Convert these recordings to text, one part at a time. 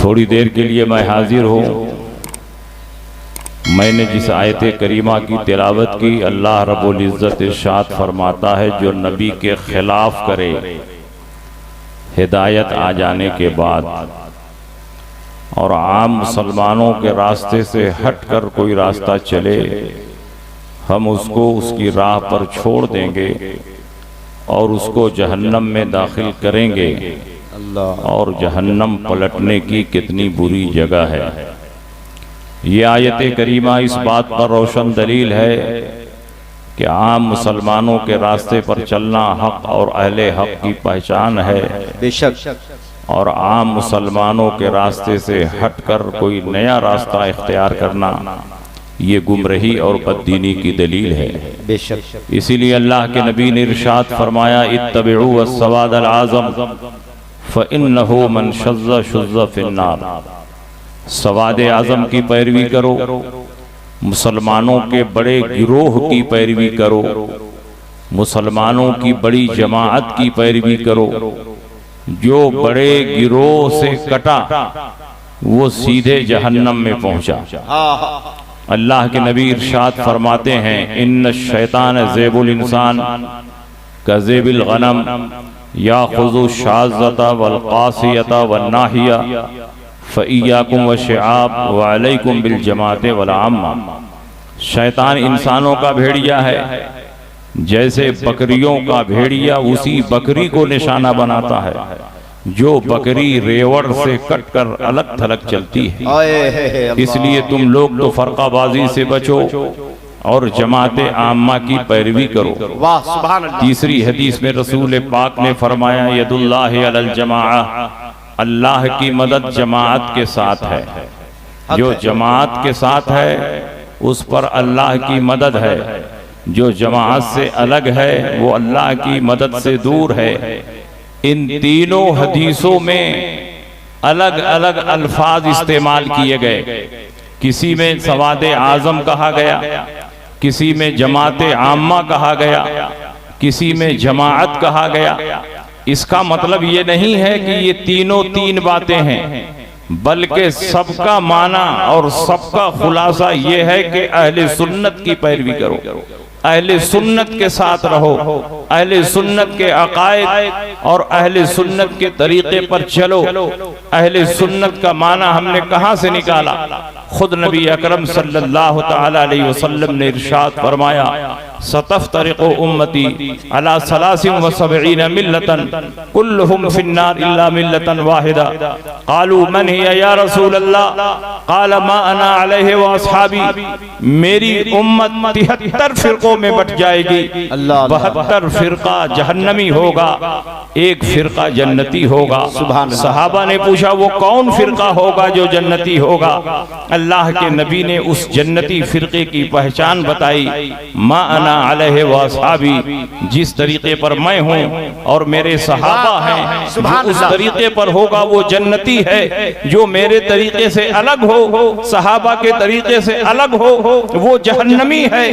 थोड़ी देर के लिए मैं हाजिर हूँ। मैंने जिस आयत करीमा की तिलावत की, अल्लाह रब्बुल इज़्ज़त इरशाद फरमाता है जो नबी के खिलाफ करे हिदायत आ जाने के बाद और आम मुसलमानों के रास्ते से हट कर कोई रास्ता चले, हम उसको उसकी राह पर छोड़ देंगे और उसको जहन्नम में दाखिल करेंगे। और जहन्नम पलटने की कितनी बुरी जगह है। ये आयत करीमा इस बात पर रोशन दलील है कि आम मुसलमानों के रास्ते पर चलना हक और अहले हक की पहचान है। बेशक। और आम मुसलमानों के रास्ते से हटकर कोई नया रास्ता इख्तियार करना ये गुमराही और बददीनी की दलील है। बेशक। इसीलिए अल्लाह के नबी ने इरशाद फरमाया, इत्तबिउ अस्सवादल आज़म फ़इन्नहु मन शज़्ज़ शुज़्ज़ फ़िन्नार। सवाद आज़म की पैरवी करो, मुसलमानों के बड़े गिरोह की पैरवी करो, मुसलमानों की बड़ी जमाअत की पैरवी करो। जो बड़े गिरोह से कटा वो सीधे जहन्नम में पहुंचा। अल्लाह के नबी इरशाद फरमाते हैं, इन्न शैतान ज़ेबुल इंसान का ज़ेबिल गनम याख़ुज़ु शाज़्ज़ता वल क़ासियता वन नाहिया फ़इय्याकुम व शिआब व अलैकुम बिल जमाअत वल आम्मा। शैतान इंसानों का भेड़िया है, जैसे बकरियों का भेड़िया उसी बकरी को निशाना बनाता है जो बकरी रेवड़ से कटकर अलग थलग चलती है। इसलिए तुम लोग तो फरकाबाजी से बचो और जमात आम्मा की पैरवी करो। तीसरी हदीस में रसूल पाक ने फरमाया, यदुल्लाहि अलल जमाआ, अल्लाह की मदद जमात के साथ है। जो जमात के साथ है उस पर अल्लाह की मदद है, जो जमात से अलग है वो अल्लाह की मदद से दूर है। इन तीनों हदीसों में अलग अलग अल्फाज इस्तेमाल किए गए। किसी में सवाद आज़म कहा गया, किसी में जमात आम्मा कहा गया, किसी में जमाअत कहा गया। इसका मतलब ये नहीं है कि ये तीनों तीन बातें हैं, बल्कि सबका माना और सबका खुलासा ये है कि अहले सुन्नत की पैरवी करो, अहले सुन्नत के साथ रहो, अहले सुन्नत के अकायद और अहले सुन्नत के तरीके पर चलो। अहले सुन्नत का माना हमने कहाँ से निकाला? खुद नबी अकरम सल्लल्लाहु तआला अलैहि वसल्लम ने इरशाद फरमाया, सतफ्तरिक़ु उम्मती अला सलासिन व सबईन मिल्लतन कुल्लुहुम फिन्नार इल्ला मिल्लतन वाहिदा। क़ालू मन हिया या रसूल अल्लाह? क़ाल मा अना अलैहि व अस्हाबी। मेरी उम्मत 73 फिरकों में बट जाएगी, 72 फिरका जहन्नमी होगा, एक फिरका जन्नती होगा। सहाबा ने पूछा, वो कौन फिरका होगा जो जन्नती होगा? अल्लाह के नबी ने उस जन्नती फिरके की पहचान बताई, मा अना अलैहि व अस्हाबी, जिस तरीके पर मैं हूँ और मेरे सहाबा हैं, जो उस तरीके पर होगा वो जन्नती है। जो मेरे तरीके से अलग हो, सहाबा के तरीके से अलग हो, वो जहन्नमी है।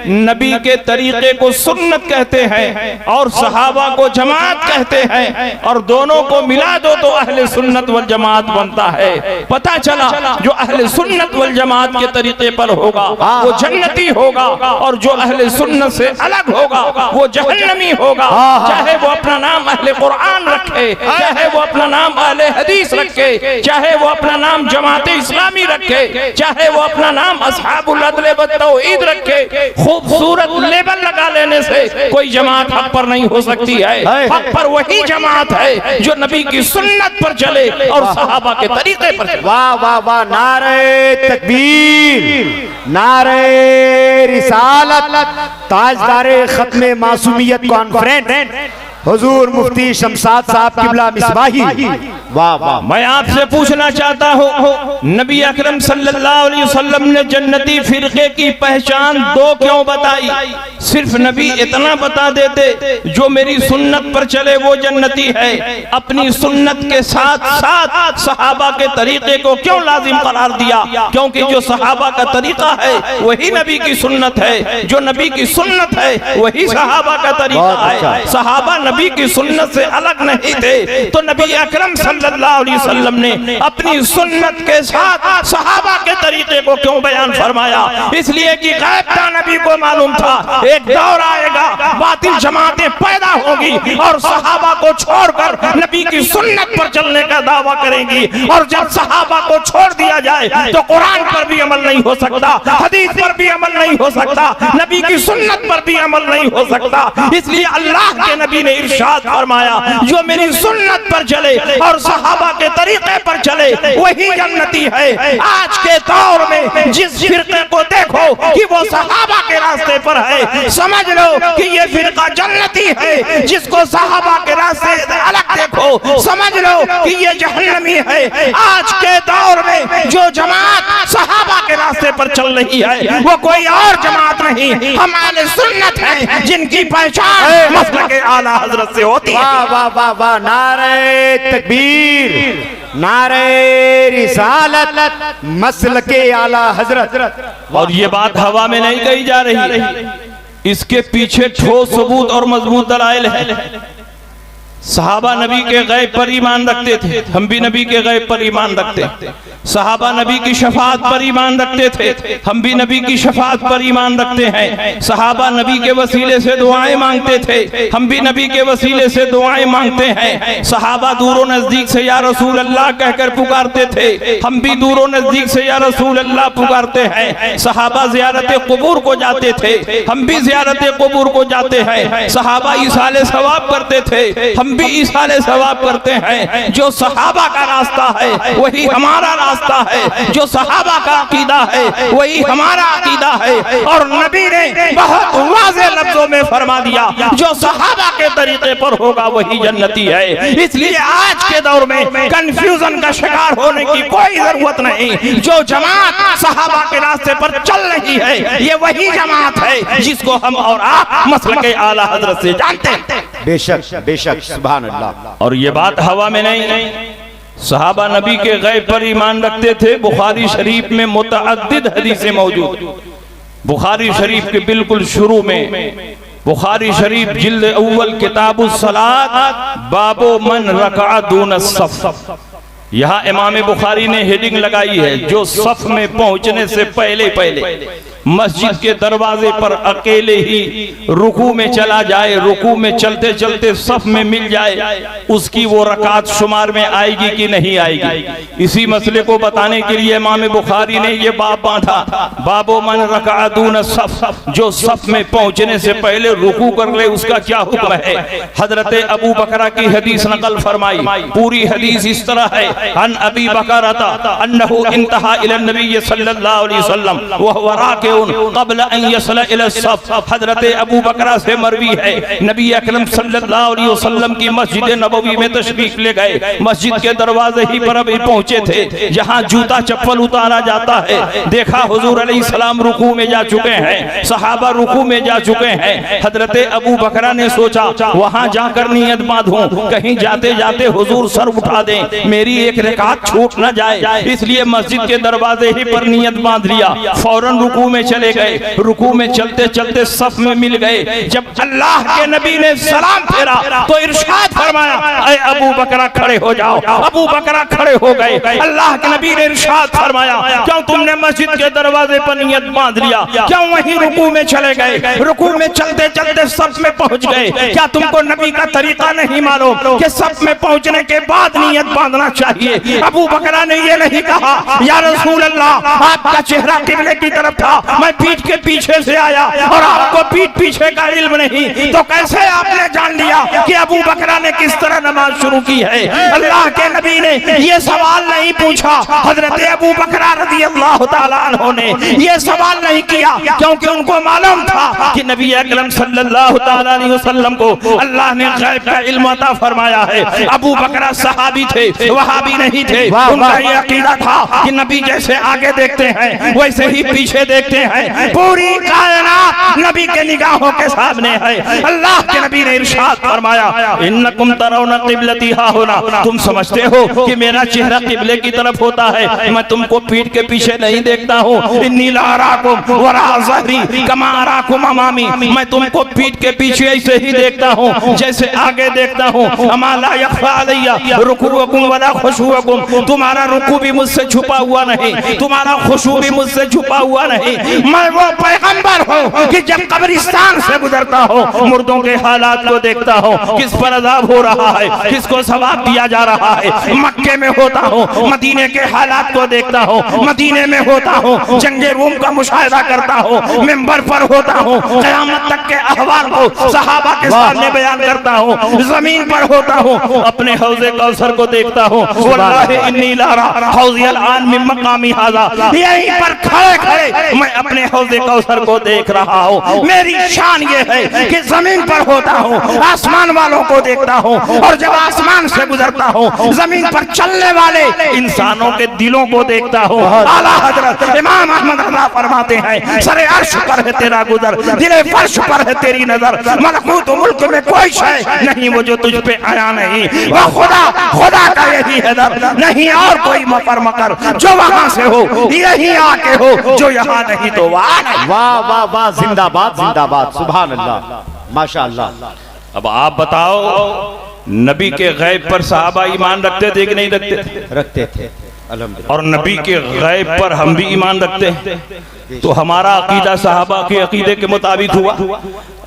नबी के तरीके को सुन्नत कहते हैं और सहाबा को जमात कहते हैं, और दोनों को मिला दो तो अहले सुन्नत वल जमात बनता है। पता चला जो अहले सुन्नत वल जमात के तरीके पर होगा वो जन्नती होगा, और जो अहले सुन्नत से अलग होगा वो जहन्नमी होगा। चाहे वो अपना नाम अहले कुरान रखे, चाहे वो अपना नाम अहले हदीस रखे, चाहे वो अपना नाम जमात इस्लामी रखे, चाहे वो अपना नाम अस्हाबुल अदल व तौहीद रखे। खूबसूरत लेबल लगा लेने से कोई जमात हक पर नहीं हो सकती है। हक पर वही जमात है जो नबी की सुन्नत पर चले और सहाबा के तरीके पर चले। वाह वाह वाह, नारे तकबीर, नारे रिसालत, ताजदारे खत्मे मासूमियत कॉन्फ्रेंस हुजूर मुफ्ती शमशाद साहब किबला मिसबाही। वाह वाह। मैं आपसे पूछना चाहता हूँ, नबी अकरम सल्लल्लाहु अलैहि वसल्लम ने जन्नती फिरके की पहचान दो क्यों बताई? सिर्फ नबी इतना बता देते जो मेरी सुन्नत पर चले वो जन्नती है। अपनी सुन्नत के साथ साथ सहाबा के तरीके को क्यों लाजिम करार दिया? क्योंकि जो सहाबा का तरीका है वही नबी की सुन्नत है, जो नबी की सुन्नत है वही सहाबा का तरीका है। सहाबा नबी की सुन्नत से अलग नहीं थे, तो नबी अकरम सल्लल्लाहु अलैहि वसल्लम ने अपनी सुन्नत के साथ सहाबा के तरीके को क्यों बयान फरमाया? इसलिए कि गैब का नबी को मालूम था एक दौर आएगा, बातिल जमातें पैदा होगी और सहाबा को छोड़कर नबी की सुन्नत पर चलने का दावा करेंगी, और जब सहाबा को छोड़ दिया जाए तो कुरान पर भी अमल नहीं हो सकता, हदीस पर भी अमल नहीं हो सकता, नबी की सुन्नत पर भी अमल नहीं हो सकता। इसलिए अल्लाह के नबी ने इरशाद फरमाया, जो मेरी सुन्नत पर चले और सहाबा के तरीके पर चले वही जन्नती है। आज के दौर में जिस फिरके को देखो कि वो सहाबा के रास्ते पर है, समझ लो कि ये फिरका जन्नती है। जिसको सहाबा के रास्ते से अलग देखो, समझ लो कि ये जहन्नमी है। आज के दौर में जो जमात सहाबा के रास्ते पर चल रही है वो कोई और जमात नहीं, हम अहले सुन्नत हैं, जिनकी पहचान मसलक आला हजरत से होती है। वाह वाह वाह वाह, नारे तकबीर, नारे रिसालत, मसलके आला हजरत। और ये बात हवा में नहीं कही जा रही, इसके पीछे ठोस सबूत और मजबूत दलाइल है। सहाबा नबी के गैब पर ईमान रखते थे, हम भी नबी के गैब पर ईमान रखते हैं। सहाबा नबी की शफाअत पर ईमान रखते थे, हम भी नबी की शफाअत पर ईमान रखते हैं। सहाबा नबी के वसीले से दुआएं मांगते थे, हम भी नबी के वसीले से दुआएं मांगते हैं। सहाबा दूरो नजदीक से या रसूल अल्लाह कहकर पुकारते थे, हम भी दूरो नजदीक से या रसूल अल्लाह पुकारते हैं। सहाबा ज़ियारत क़ुबूर को जाते थे, हम भी ज़ियारत क़ुबूर को जाते हैं। सहाबा इसाले सवाब करते थे, हम भी इसाले सवाब करते हैं। जो सहाबा का रास्ता है वही हमारा रास्ता है, जो सहाबा का अकीदा है वही हमारा अकीदा है। और नबी ने बहुत वाज़ेह लफ्जों में फरमा दिया, जो सहाबा के तरीके पर होगा वही जन्नती है। इसलिए आज के दौर में कंफ्यूजन का शिकार होने की कोई जरूरत नहीं। जो जमात सहाबा के रास्ते पर चल रही है ये वही जमात है जिसको हम और आप मसलके आला हजरत से जानते हैं। बेशक बेशक, सुभान अल्लाह। और ये बात हवा में नहीं, सहाबा नबी के गैब पर ईमान रखते थे। बुखारी शरीफ में मुतअद्दिद हदीसें मौजूद। बुखारी शरीफ के बिल्कुल शुरू में, बुखारी शरीफ जिल्द अव्वल किताबुस सलात बाबो मन रका दून सफ, यहाँ इमाम बुखारी ने हेडिंग लगाई है, जो सफ में पहुंचने से पहले पहले मस्जिद के दरवाजे पर अकेले ही रुकू में चला जाए, रुकू में चलते चलते सफ में मिल जाए, उसकी वो रकात शुमार में आएगी कि नहीं आएगी। इसी मसले को बताने के लिए इमाम बुखारी ने ये बाब बांधा, बाबो मन रका दून सफ, जो सफ में पहुंचने से पहले रुकू कर ले उसका क्या हुक्म है। हजरत अबू बकरा की हदीस नकल फरमाई। पूरी हदीस इस तरह है, अन अबी बकरता अन्नहु इंतहा इला नबी सल्लल्लाहु अलैहि वसल्लम व हुवा राकिउन क़ब्ल अन यसला इला सफ। हजरत अबू बकरा से मरवी है, नबी अकरम सल्लल्लाहु अलैहि वसल्लम की मस्जिद नबवी में तशरीफ ले गए। मस्जिद के दरवाजे ही पर अभी पहुंचे थे जहां जूता चप्पल उतारा जाता है। देखा हुजूर अलैहि सलाम रुकू में जा चुके हैं, सहाबा रुकू में जा चुके हैं। हजरत अबू बकरा ने सोचा वहां जाकर नियत बांधूं, कहीं जाते जाते हुजूर सर उठा दें, मेरी एक रकात छूट न जाए। इसलिए मस्जिद के दरवाजे ही पर नियत बांध लिया। फौरन रुकू में चले गए, रुकू में चलते चलते सफ में मिल गए। जब अल्लाह के नबी ने सलाम फेरा तो इरशाद फरमाया, ऐ अबू बकरा खड़े हो जाओ। अबू बकरा खड़े हो गए। अल्लाह के नबी ने इरशाद फरमाया, क्यों तुमने मस्जिद के दरवाजे पर नियत बांध लिया, क्यों वहीं रुकू में चले गए। रुकू में चलते चलते सफ में पहुंच गए। क्या तुमको नबी का तरीका नहीं मालूम कि सफ में पहुंचने के बाद नियत बांधना चाहिए। अबू बकरा ने ये नहीं कहा, या रसूल अल्लाह आपका चेहरा किबले की तरफ था, मैं पीठ के पीछे से आया और आपको पीठ पीछे का इल्म नहीं, तो कैसे आपने जान लिया कि अबू बकरा ने किस तरह नमाज शुरू की है। अल्लाह के नबी ने ये सवाल नहीं पूछा। हजरत अबू बकरा रज़ियल्लाहु ताला अन्हु ने ये सवाल नहीं किया, क्योंकि उनको मालूम था कि नबी अकरम सल्लल्लाहु ताला अलैहि वसल्लम को अल्लाह ने गैब का इल्म अता फरमाया है। अबू बकरा सहाबी थे, वहाबी नहीं थे। उनका ये अकीदा था कि नबी जैसे आगे देखते हैं वैसे ही पीछे देखते देखते हैं, पूरी कायनात नबी के निगाहों के सामने है। अल्लाह के नबी ने इरशाद फरमाया, इन्नकुम तरौना क़िबलती हाहुना, तुम समझते हो कि मेरा चेहरा किबले की तरफ होता है, मैं तुमको पीठ के पीछे नहीं देखता हूँ। इन्नी ला अराकुम वरा ज़हरी कमा अराकुम अमामी, मैं तुमको पीठ के पीछे ऐसे ही देखता हूँ जैसे आगे देखता हूँ। अमा ला यख़फ़ा अलैया रुकूअकुम वला खुशूअकुम, तुम्हारा रुकू भी मुझसे छुपा हुआ नहीं, तुम्हारा खुशू भी मुझसे छुपा हुआ नहीं। मैं वो पैगंबर हूँ कि जब कब्रिस्तान से गुजरता हूँ, मुर्दों के हालात को देखता हूँ, किस पर अज़ाब हो रहा है, किसको सवाब दिया जा रहा है। मक्के में होता हूँ, मदीने के हालात को देखता हूँ, मदीने में होता हूँ, जंगे रूम का मुशाहिदा करता हूँ, मिंबर पर होता हूँ, क़यामत तक के अहवाल को सहाबा के सामने बयान करता हूँ, जमीन पर होता हूँ, अपने हौज़े कौसर को देखता हूँ। वल्लाहि इन्नी ला अरा हौज़ियल आन मिन मक़ामी हाज़ा, यहीं पर खड़े खड़े मैं अपने हौज़े कौसर को देख रहा हूँ। मेरी शान ये है कि जमीन पर होता हूँ, आसमान वालों को देखता हूँ, और जब आसमान से गुजरता हूँ, जमीन पर चलने वाले इंसानों के दिलों को देखता हूँ। आला हजरत इमाम अहमद रज़ा फरमाते हैं, सरे अर्श पर है तेरा गुजर, दिले फर्श पर है तेरी नजर, मलकूत मुल्क में कोई शय नहीं वो जो तुझ पे आया नहीं। वह खुदा खुदा का यही है दर, नहीं और कोई मकर मकर, जो वहां से हो यही आके हो, जो यहाँ नहीं तो वहाँ नहीं। वाह वाह वाह, जिंदाबाद जिंदाबाद, सुभान अल्लाह, माशाअल्लाह। अब आप बताओ, नबी के गैब पर सहाबा ईमान रखते थे कि नहीं रखते थे? रखते थे अल्हम्दुलिल्लाह। और नबी के गैब पर हम भी ईमान रखते हैं, तो हमारा अकीदा सहाबा के अकीदे के मुताबिक हुआ।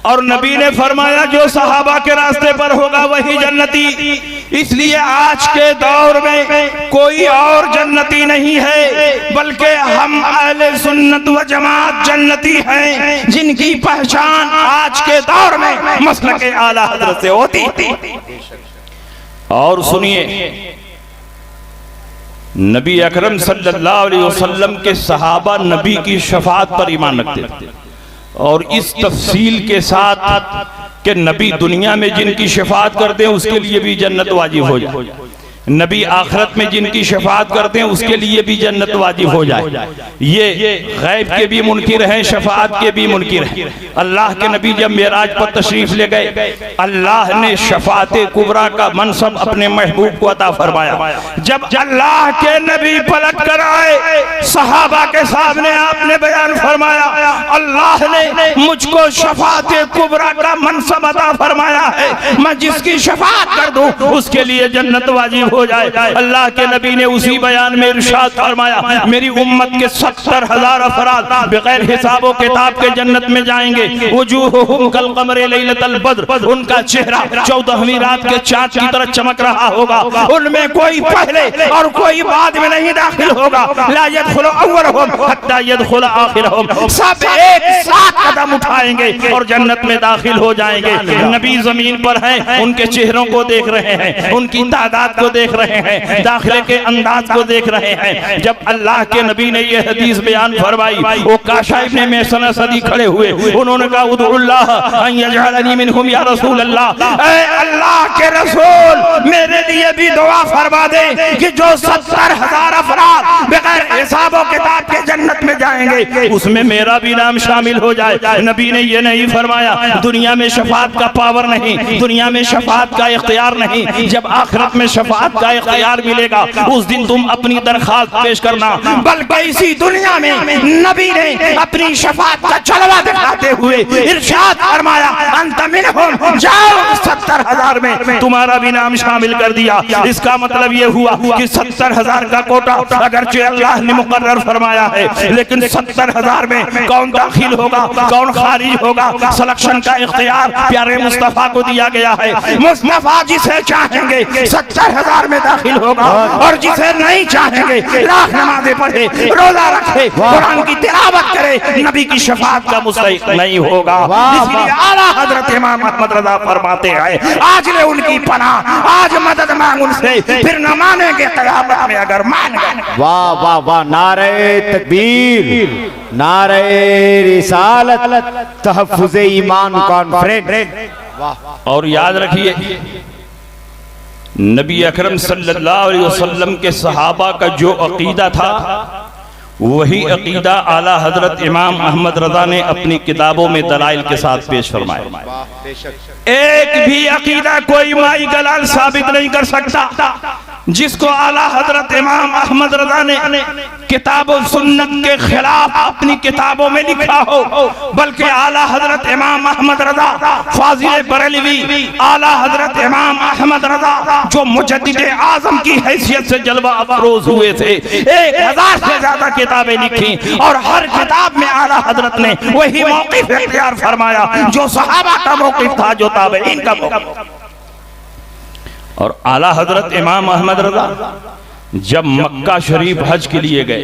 और नबी ने फरमाया, जो सहाबा के रास्ते पर होगा वही जन्नती। इसलिए आज के दौर में कोई और जन्नती नहीं है, बल्कि हम अहले सुन्नत व जमात जन्नती हैं, जिनकी पहचान आज के दौर में मसलके आला हज़रत से होती थी। और सुनिए, नबी अकरम सल्लल्लाहु अलैहि वसल्लम के सहाबा नबी की शफाअत पर ईमान रखते थे, और इस तफसील के साथ कि नबी दुनिया में जिनकी शफाअत करते हैं उसके लिए भी जन्नत वाजिब हो जाए, नबी आखिरत में जिनकी शफाअत करते हैं उसके लिए भी जन्नत वाजिब हो जाए। ये गैब के भी मुनकिर हैं, शफाअत के भी मुनकिर हैं। अल्लाह के नबी जब मेराज पर तशरीफ ले गए, अल्लाह ने शफाअत कुबरा का मनसब अपने महबूब को अता फरमाया। जब अल्लाह के नबी पलट कर आए, सहाबा के सामने आपने बयान फरमाया, अल्लाह ने मुझको शफाअत कुबरा का मनसब अता फरमाया है, मैं जिसकी शफाअत कर दूं उसके लिए जन्नत वाजिब हो जाए। अल्लाह के नबी ने उसी बयान में इरशाद फरमाया, मेरी उम्मत के 70,000 अफराद बगैर हिसाबो किताब के जन्नत में जाएंगे। वजूहुहुम कल कमरे लैलतल बद्र, उनका चेहरा 14वीं रात के चाँद की तरह चमक रहा होगा। उनमें कोई पहले और कोई बाद में नहीं दाखिल होगा। ला यदखुलु अव्वलुहुम हत्ता यदखुल आखिरहुम, सब एक साथ कदम उठाएंगे और जन्नत में दाखिल हो जाएंगे। नबी जमीन पर हैं, उनके चेहरों को देख रहे हैं, उनकी तादाद को देख रहे हैं, दाखिले के अंदाज को देख रहे हैं। जब अल्लाह के नबी ने ये हदीस बयान फरमाई, वो काशा इब्ने मेसना सदी खड़े हुए, उन्होंने कहा उदुल्लाह अन यजअलनी मिनहुम या रसूल अल्लाह, ऐ अल्लाह के रसूल मेरे लिए भी दुआ फरमा दे कि जो 70,000 अफराद बगैर हिसाब व किताब के जन्नत में जाएंगे उसमें मेरा भी नाम शामिल हो जाए। नबी ने ये नहीं फरमाया दुनिया में शफाअत का पावर नहीं, दुनिया में शफाअत का इख्तियार नहीं, जब आखिरत में शफाअत का इख्तियार मिलेगा उस दिन तुम अपनी दरखास्त पेश करना। बल्कि इसी दुनिया में नबी ने अपनी शफाअत का जलवा दिखाते हुए इरशाद फरमाया, अंत मिनहुम, जाओ 70,000 में तुम्हारा भी नाम शामिल कर दिया। इसका मतलब ये हुआ कि 70,000 का कोटा अगरचे अल्लाह ने मुकर्रर फरमाया है, लेकिन 70,000 में कौन दाखिल होगा कौन खारिज होगा, सिलेक्शन का इख्तियार प्यारे मुस्तफा को दिया गया है। मुस्तफा जिसे चाहेंगे 70,000 में दाखिल होगा, और जिसे नहीं चाहेंगे लाख नमाज़ें पढ़े, रोजा रखे, कुरान की तिलावत करे, नबी की शफाअत का मुस्तहिक नहीं होगा। इसलिए आला हजरत इमाम अहमद रज़ा फरमाते हैं, आज ले उनकी पनाह, आज मदद मांग उनसे, फिर न मानेंगे क़यामत में अगर मान गए। वाह वाह वाह, नारे तकबीर, नारे रिसालत, तहफ़्फ़ुज़े ईमान कॉन्फ्रेंस। और याद रखिए, नबी अकरम सल्लल्लाहु अलैहि वसल्लम के सहाबा का जो अकीदा था वही अकीदा आला हजरत इमाम अहमद रजा ने अपनी किताबों में दलाइल के साथ पेश फरमाया। एक भी अकीदा कोई माई गलाल साबित नहीं कर सकता जिसको आला हजरत इमाम अहमद रजा ने किताब और सुन्नत के खिलाफ अपनी किताबों में लिखा हो, बल्कि आला हजरत इमाम अहमद रजा फाजिल बरेलवी, आला हजरत इमाम अहमद रजा जो मुजद्दिद आजम की हैसियत से जलवा अफरोज हुए थे, 1000 से ज्यादा किताबें लिखी और हर किताब में आला हजरत ने वही मौक़िफ़ इख्तियार फरमाया जो सहाबा का मौक़िफ़ था, जो ताबईन का मौक़िफ़। और आला हजरत इमाम अहमद रजा जब मक्का शरीफ हज के लिए गए,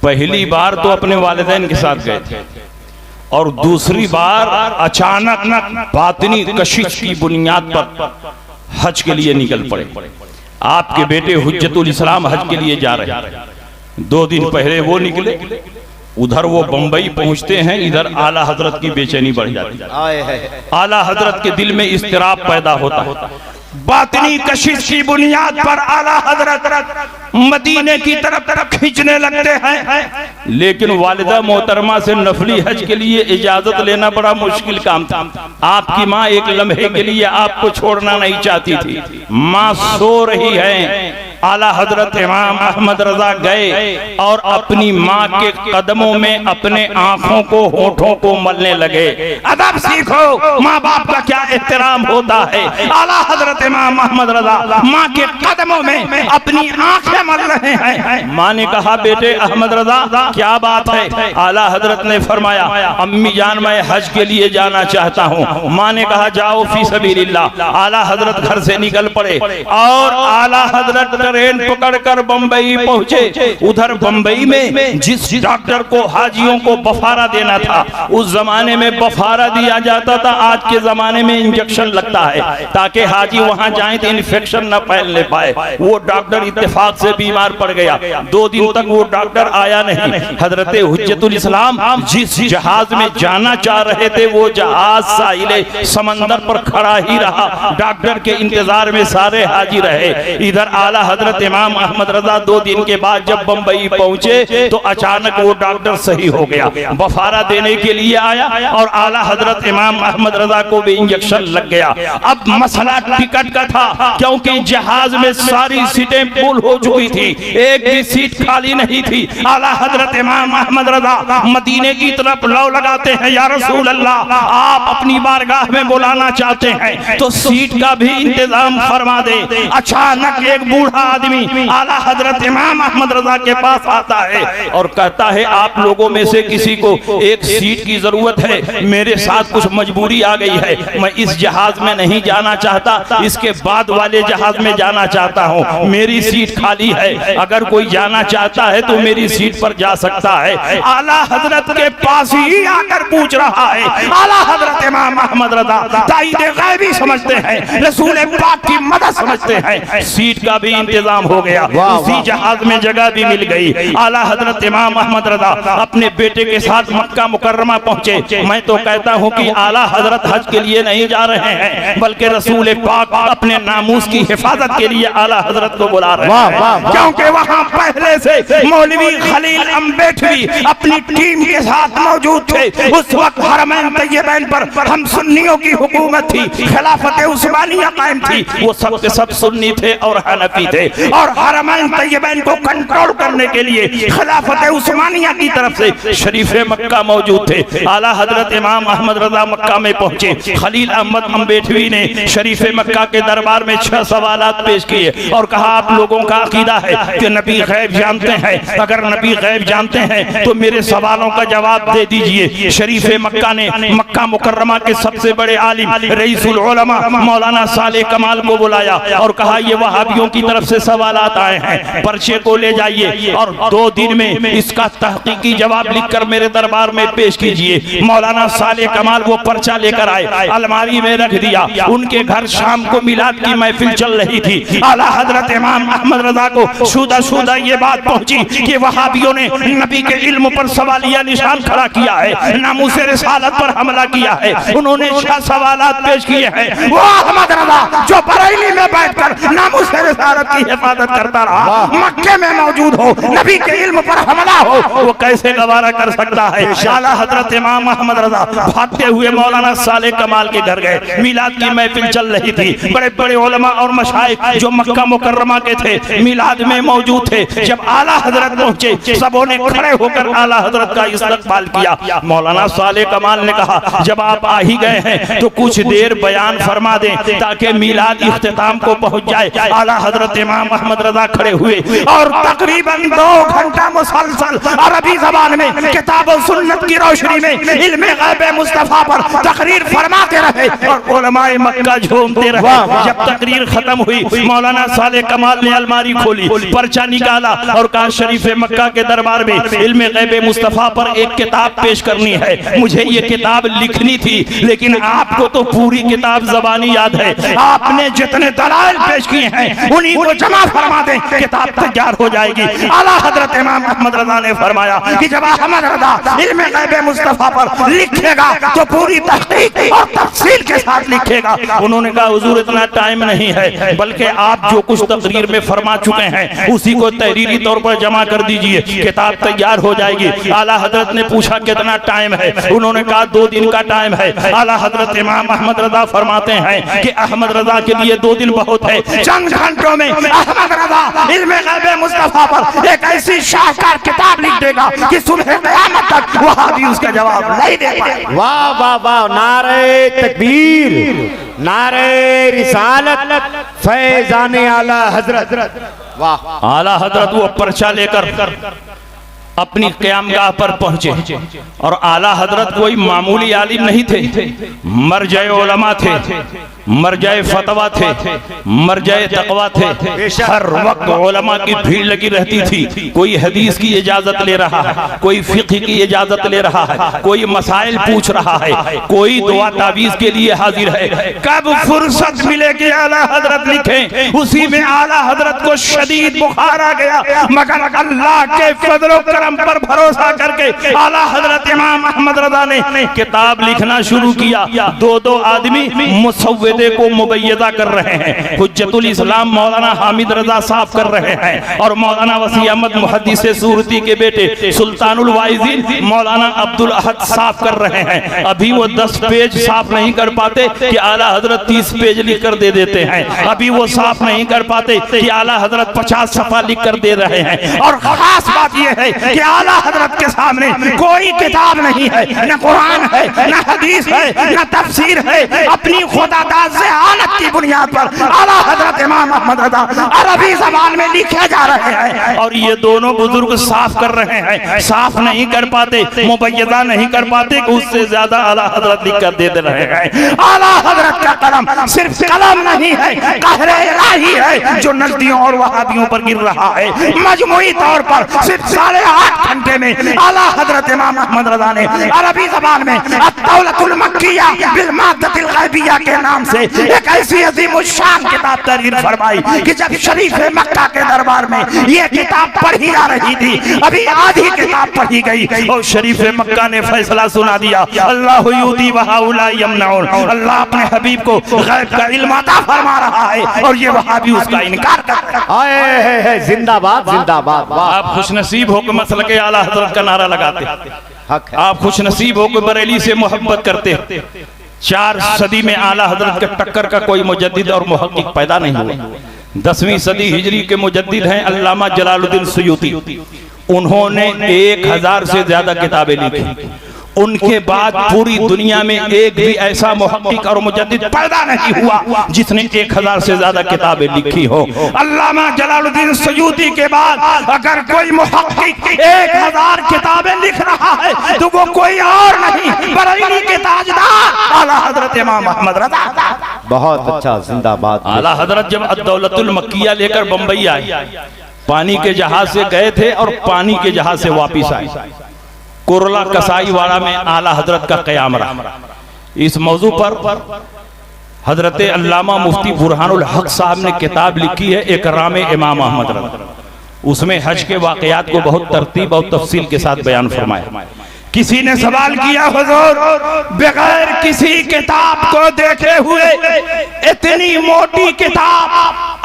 पहली बार तो अपने वालिदैन के साथ गए थे और दूसरी बार अचानक बातिनी कशिश की बुनियाद पर हज के लिए निकल पड़े। आपके बेटे हुज्जतुल इस्लाम हज के लिए जा रहे हैं। 2 दिन पहले वो निकले, उधर वो बंबई पहुंचते हैं, इधर आला हजरत की बेचैनी बढ़ जाती है। आला हजरत के दिल में इस्तिराब पैदा होता है। बातिनी कशिश की बुनियाद पर आला हजरत मदीने की तरफ खींचने लगते हैं, लेकिन वालिदा मोहतरमा से नफली हज के लिए इजाजत लेना बड़ा मुश्किल काम था। आपकी माँ एक लम्हे के लिए आपको छोड़ना नहीं चाहती थी। माँ सो रही है, आला हजरत इमाम अहमद रजा गए और अपनी माँ के कदमों में अपने आंखों को, होठों को मलने लगे। अदब सीखो, माँ बाप का क्या एहतराम होता है। आला हजरत इमाम अहमद रजा माँ के कदमों में अपनी आंखें मल रहे हैं। माँ ने कहा, बेटे अहमद रजा क्या बात है? आला हजरत ने फरमाया, अम्मी जान मैं हज के लिए जाना चाहता हूँ। माँ ने कहा, जाओ फी सबीलिल्लाह। आला हजरत घर से निकल पड़े और आला हजरत ट्रेन पकड़कर बंबई पहुंचे। उधर बंबई में जिस डॉक्टर को हाजियों को बफारा देना था, उस जमाने में बफारा दिया जाता था, आज के जमाने में इंजेक्शन लगता है ताकि हाजी वहां जाए तो इन्फेक्शन न फैलने पाए। वो डॉक्टर इत्तेफाक से बीमार पड़ गया। 2 दिन तक वो डॉक्टर आया नहीं। हजरत हुज्जतुल इस्लाम जिस जहाज में जाना चाह रहे थे, वो जहाज साहिल समंदर पर खड़ा ही रहा। डॉक्टर के इंतजार में सारे हाजी रहे। इधर आला हजरत इमाम अहमद रजा 2 दिन के बाद जब बंबई पहुंचे तो अचानक वो डॉक्टर सही हो गया, बफारा देने के लिए आया और आला हजरत इमाम अहमद रजा को भी इंजेक्शन लग गया। अब मसला टिकट का था, क्योंकि जहाज में सारी सीटें फुल हो चुकी थी, एक भी सीट खाली नहीं थी। आला हजरत इमाम अहमद रजा मदीने की तरफ लौ लगाते हैं, या रसूल अल्लाह आप अपनी बारगाह में बुलाना चाहते हैं तो सीट का भी इंतजाम फरमा दे। अचानक एक बूढ़ा आदमी आला हजरत इमाम अहमद रजा के पास आता है और कहता है, आप लोगों में से किसी को एक सीट की जरूरत है, मेरे साथ कुछ मजबूरी आ गई है, मैं इस जहाज में नहीं जाना चाहता, इसके बाद वाले जहाज में जाना चाहता हूँ, मेरी सीट खाली है, अगर कोई जाना चाहता है तो मेरी सीट पर जा सकता है। आला हजरत के पास ही आकर पूछ रहा है। आला हजरत इमाम अहमद रजा ताईद गैबी समझते हैं, रसूल पाक की मदद समझते हैं। सीट का भी इंतजाम हो गया, उसी जहाज में जगह भी मिल गई। आला हजरत इमाम अहमद रजा अपने बेटे के साथ मक्का मुकर्रमा पहुंचे। मैं तो कहता हूं कि आला हजरत हज के लिए नहीं जा रहे हैं, बल्कि रसूल पाक अपने नामूस की हिफाजत के लिए आला हजरत को बुला रहे हैं, क्योंकि वहां पहले से मौलवी खलील अम्बेठवी अपनी टीम के साथ मौजूद थे। उस वक्त हरमैन तैयबैन पर हम सुन्नियों की हुकूमत थी, खिलाफत उस्मानिया कायम थी। वो सब के सब सुन्नी थे और हनफी थे, और हरमैन तैयबैन को कंट्रोल करने के लिए खिलाफत उस्मानिया की तरफ से शरीफ मक्का मौजूद थे। आला हजरत इमाम अहमद रजा मक्का में पहुंचे। खलील अहमद अम्बेठवी ने शरीफ मक्का के दरबार में 6 सवालात पेश किए और कहा, आप लोगों का अकीदा है कि नबी गैब जानते हैं, अगर नबी गैब जानते हैं तो मेरे सवालों का जवाब दे दीजिए। शरीफ मक्का ने मक्का मुकर्रमा के सबसे बड़े आलिम रईसुल उलमा मौलाना साले कमाल को बुलाया और कहा, ये वहाबियों की तरफ से सवालात आए हैं, पर्चे को ले जाइए और 2 दिन में इसका तहकीकी जवाब लिखकर मेरे दरबार में पेश कीजिए। मौलाना साले कमाल वो पर्चा लेकर आए, अलमारी में रख दिया। उनके घर शाम को मिलाद की महफिल चल रही थी। आला हजरत इमाम अहमद रजा को को शुदा ये बात पहुंची कि वहाबियों ने नबी के इल्म पर सवालिया निशान खड़ा किया है, नामूसे रिसालत पर हमला किया है, उन्होंने सवालात पेश किए हैं। वो अहमद रजा जो बरेली में बैठकर नामूसे रिसालत की हिफाजत करता रहा, मक्के में मौजूद हो, नबी के इल्म पर हमला हो, वो कैसे गवारा कर सकता है। आला हजरत इमाम अहमद रजा भागते हुए मौलाना साले कमाल के घर गए। मिलाद की महफिल चल रही थी, बड़े बड़े उलमा और मशाइख जो मक्का मुकर्रमा के थे मिलाद में मौजूद थे। जब आला हजरत पहुंचे, सबों ने खड़े होकर आला हजरत का इस्तकबाल किया। मौलाना साले कमाल ने कहा, जब आप आ ही गए हैं तो कुछ देर बयान फरमा दें ताकि मिलाद इख्तिताम को पहुंच जाए। आला हजरत इमाम अहमद रजा खड़े हुए और तकरीबन 2 घंटा मुसलसल अरबी जबान में किताब और सुन्नत की रोशनी में इल्मे गैब मुस्तफा पर तकरीर फरमाते रहे और उलमाए मक्का झूमते रहे। जब तकरीर खत्म हुई, मौलाना साले कमाल ने अलमारी खोली, पर्चा निकाला और कहा, शरीफ मक्का के दरबार में इल्मे गैब मुस्तफा पर एक किताब पेश करनी है। मुझे ये किताब लिखनी थी, लेकिन आपको तो पूरी किताब जबानी याद है। आपने जितने दलाइल पेश किए हैं उन्हीं को जमा फरमा दें, किताब तैयार हो जाएगी। आला हजरत इमाम अहमद रजा ने फरमाया कि जब अहमद रजा इल्मे गैब मुस्तफा पर लिखेगा तो पूरी तहकीक और तफसील के साथ लिखेगा। उन्होंने कहा, हुजूर इतना टाइम नहीं है, बल्कि आप जो कुछ तकरीर में फरमा चुके हैं उसी को तहरीरी तौर पर जमा कर दीजिए, किताब तैयार हो जाएगी। आला हजरत ने पूछा, कितना टाइम है? उन्होंने कहा, 2 दिन का टाइम है। आला हजरत इमाम अहमद रजा फरमाते हैं कि अहमद रजा के लिए 2 दिन बहुत है। चंद घंटों में अहमद रजा इल्मे गैब मुस्तफा पर एक ऐसी शाहकार किताब लिख देगा कि सुबह क़यामत तक वहाबी उसका जवाब नहीं दे पाए। वाह वाह वाह, नारे तकबीर, नारे रिसालत, फैजान आला हजरत। वाह। आला हजरत वो पर्चा लेकर अपनी क़यामगाह पर पहुंचे और आला हजरत कोई मामूली आलिम नहीं थे, मरजाए उलमा थे, मरजाए फतवा थे, मरजाए तकवा थे। हर वक्त उलमा की भीड़ लगी रहती थी। कोई हदीस की इजाजत ले रहा है, कोई फिक़्ह की इजाजत ले रहा है, कोई मसाइल पूछ रहा है, कोई दुआ तावीज़ के लिए हाजिर है। कब फुर्सत मिले कि आला हजरत लिखें, उसी में आला हजरत को शदीद बुखार आ गया, मगर अल्लाह के फजल व करम पर भरोसा करके आला हजरत इमाम अहमद रजा ने किताब लिखना शुरू किया। 2 आदमी मुसव्वदे को मुबय्यदा कर रहे हैं। हुज्जतुल इस्लाम मौलाना हामिद रजा साहब कर रहे हैं और मौलाना वसी अहमद मुहद्दिस सूरती के बेटे सुल्तानुल वाइज़ीन मौलाना अब्दुल अहद साहब कर रहे हैं। अभी वो 10 पेज साफ नहीं कर पाते कि आला हजरत 30 पेज लिख कर दे देते हैं। अभी वो साफ नहीं कर पाते कि आला हजरत 50 सफ़ा लिख कर दे रहे हैं। और खास बात यह है कि आला हजरत के सामने कोई किताब नहीं है, न कुरान है, न हदीस है, न तफसीर है। अपनी खुदादाद से हालत की बुनियाद पर आला हजरत इमाम अहमद रजा अरबी ज़बान में लिखे जा रहे हैं और ये दोनों बुजुर्ग साफ कर रहे हैं। साफ नहीं कर पाते, मुबय्यदा नहीं कर पाते कि उससे ज्यादा आला हजरत लिख कर दे रहे हैं। आला हजरत का कलम सिर्फ कलम नहीं है, कहरे इलाही है जो नजदियों और वहाबियों पर गिर रहा है। मजमूई तौर पर सिर्फ 8.5 घंटे में आला हजरत इमाम अहमद रजा ने अरबी ज़बान में अत-तौलतुल मक्किया बिल माद्दतिल गैबिया के नाम से एक ऐसी अजीम शान किताब तहरीर फरमाई कि जब शरीफ मक्का के दरबार में ये किताब पढ़ी जा रही थी, अभी आधी किताब पढ़ी गई और शरीफ मक्का ने फैसला सुना दिया, अल्लाह युती व हाउला यमनऊन। अल्लाह अपने हबीब को गैब का इल्म अता फरमा रहा है और ये वहाबी उसका इनकार कर रहा है। जिंदाबाद जिंदाबाद। आप खुशनसीब हो कि मसलके आला हजरत का नारा लगाते, आप खुशनसीब हो कि बरेली से मोहब्बत करते। 4 सदी में आला हजरत के टक्कर का कोई मुजद्दिद और मुहक्किक पैदा नहीं हुआ। 10वीं सदी हिजरी के मुजद्दिद हैं अल्लामा जलालुद्दीन सुयूती। उन्होंने 1000 से ज्यादा किताबें लिखी। उनके बाद पूरी दुनिया में एक भी ऐसा मुहक्किक और मुजद्दिद पैदा नहीं हुआ जिसने 1000 से ज्यादा किताबें लिखी हो। अल्लामा जलालुद्दीन सयूती के बाद अगर कोई मुहक्किक 1000 किताबें लिख रहा है तो वो कोई और नहीं, बरेली के ताजदार आला हजरत इमाम अहमद रजा। बहुत अच्छा, जिंदाबाद। आला हजरत जब अद-दौलतुल मक्किया लेकर बंबई आए, पानी के जहाज से गए थे और पानी के जहाज से वापिस आए। कुरला कसाईवाड़ा में आला हजरत का क़याम रहा। इस मौजू पर हजरत अल्लामा मुफ्ती बुरहानुल हक साहब ने किताब लिखी है, इकराम इमाम अहमद रज़ा। उसमें हज के वाकयात को बहुत तरतीब और तफसील के साथ बयान फरमाया। किसी ने सवाल किया, हुजूर बगैर किसी किताब को देखे हुए इतनी मोटी किताब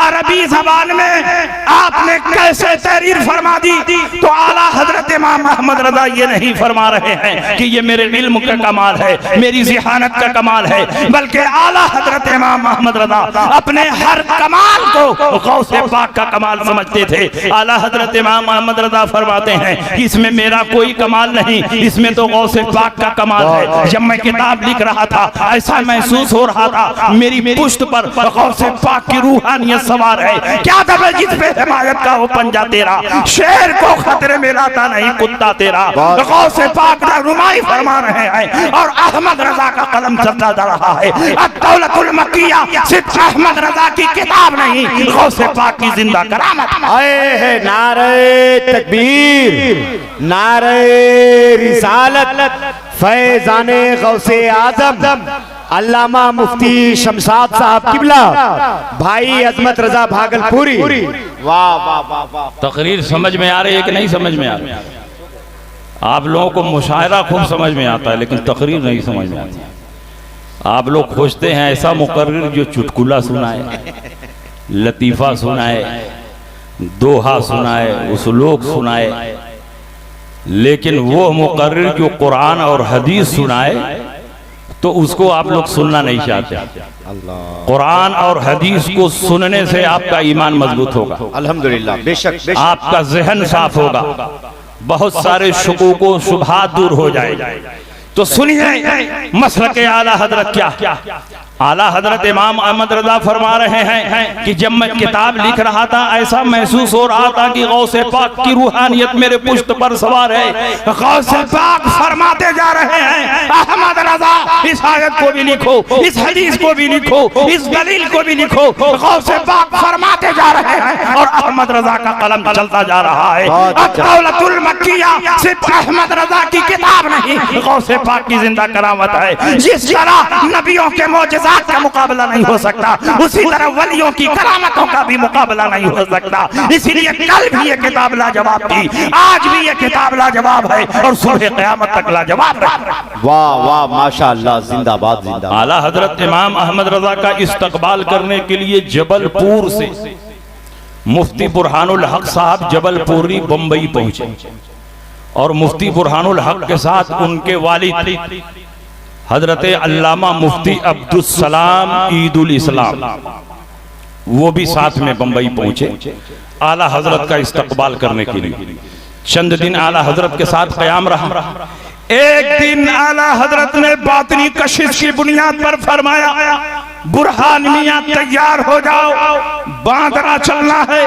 अरबी जबान में आपने कैसे तहरीर फरमा दी? तो आला हजरत इमाम अहमद रजा ये नहीं फरमा रहे हैं कि ये मेरे इल्म का कमाल है, मेरी ज़हानत का कमाल है, बल्कि आला हजरत इमाम अहमद रजा अपने हर कमाल को गौसे पाक का कमाल समझते थे। आला हजरत इमाम अहमद रजा फरमाते हैं इसमें मेरा कोई कमाल नहीं, इसमें तो गौसे पाक का कमाल है। जब मैं किताब लिख रहा था ऐसा महसूस हो रहा था मेरी पुश्त पर गौसे पाक की रूहानियत सवार है। क्या दबे जिस पे हिमायत का वो पंजा तेरा, शेर को खतरे में लाता नहीं कुत्ता तेरा। गौसे पाक रहनुमाई फरमा रहे हैं और अहमद रजा का कलम चलता जा रहा है। अद-दौलतुल मक्किया सिर्फ अहमद रजा की किताब नहीं, गौसे पाक की जिंदा करामत है। नारे तकबीर, नारे रिसालत, फैजाने गौसे आजम अल्लामा मुफ्ती शमशाद साहब किबला भाई अजमत रजा भागलपुरी। वाह वाह वाह वाह। तकरीर समझ में आ रही है कि नहीं समझ में आ रही? आप लोगों को मुशायरा खूब समझ में आता है लेकिन तकरीर नहीं समझ में आती। आप लोग खोजते हैं ऐसा मुकर्रिर जो चुटकुला सुनाए, लतीफ़ा सुनाए, दोहा सुनाए, उसलूक सुनाए, लेकिन वो मुकर्रिर जो कुरान और हदीस सुनाए तो उसको आप लोग सुनना नहीं चाहते। कुरान और हदीस को सुनने से आपका ईमान मजबूत होगा, अल्हम्दुलिल्लाह, बेशक बेशक, आपका जहन साफ होगा, बहुत सारे शुकूक शुबहात दूर हो जाएंगे। तो सुनिए मसलक आला हजरत क्या। आला हजरत इमाम अहमद रजा फरमा रहे हैं कि जब मैं किताब लिख रहा था ऐसा महसूस हो रहा था कि गौसे पाक की रूहानियत मेरे पुश्त पर सवार है। गौसे पाक फरमाते जा रहे हैं अहमद रजा इस आयत को भी लिखो, इस हदीस को भी लिखो, इस दलील को भी लिखो। गौसे पाक फरमाते जा रहे हैं और अहमद रजा का कलम चलता जा रहा है। अद-दौलतुल मक्किया सिर्फ अहमद रजा की किताब नहीं, गौसे पाक की जिंदा करामत है। जिस तरह नबियों के मौजज़ात का मुकाबला नहीं हो सकता, उसी तरह वलियों की करामतों का भी मुकाबला नहीं हो सकता। इसीलिए कल भी ये किताब लाजवाब थी, आज भी ये किताब लाजवाब है और सुबह क़यामत तक लाजवाब रहेगी। वाह वाह माशाअल्लाह, जिंदाबाद जिंदाबाद। आला हजरत इमाम अहमद रजा का इस्तकबाल करने के लिए जबलपुर से मुफ्ती बुरहानुल हक साहब जबलपुरी बंबई पहुंचे और मुफ्ती बुरहानुल हक के साथ उनके वालिद हजरत अल्लामा मुफ्ती अब्दुल सलाम ईदुल इस्लाम वो भी साथ में बंबई पहुंचे आला हजरत का इस्तकबाल करने के लिए। चंद दिन आला हजरत के साथ कयाम रहा। एक दिन आला हजरत ने बातनी कशिश की बुनियाद पर फरमाया बुरहान मियां तैयार हो जाओ, बांदरा चलना है।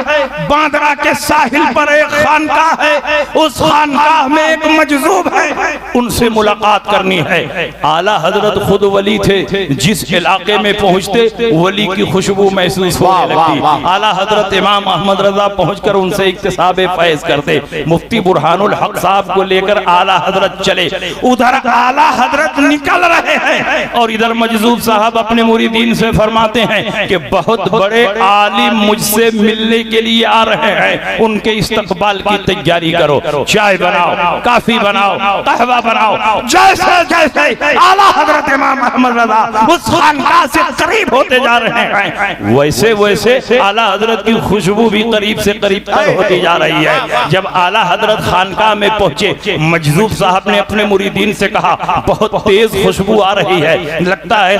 बांदरा के साहिल पर एक खानकाह है, उस खानकाह में एक मजजूब है, उनसे मुलाकात करनी है। आला हजरत खुद वली थे, जिस इलाके में पहुंचते वली की खुशबू महसूस होने लगती। आला हजरत इमाम अहमद रजा पहुंचकर उनसे इक्तिसाब फैज करते। मुफ्ती बुरहानुल हक साहब को लेकर आला हजरत चले। उधर आला हजरत निकल रहे हैं और इधर मजजूब साहब अपने मुरीदीन से फरमाते हैं कि बहुत बड़े आलिम मुझसे मिलने के लिए आ रहे हैं, उनके इस्तकबाल की तैयारी करो, चाय बनाओ, काफी बनाओ, कहवा बनाओ। जैसे जैसे आला हजरत इमाम अहमद रजा उस खानकाह से करीब होते जा रहे हैं वैसे वैसे आला हजरत की खुशबू भी करीब से करीब होती जा रही है। जब आला हजरत खानकाह में पहुंचे मजजूब साहब ने अपने मुरीदीन से कहा बहुत तेज खुशबू आ रही है, लगता है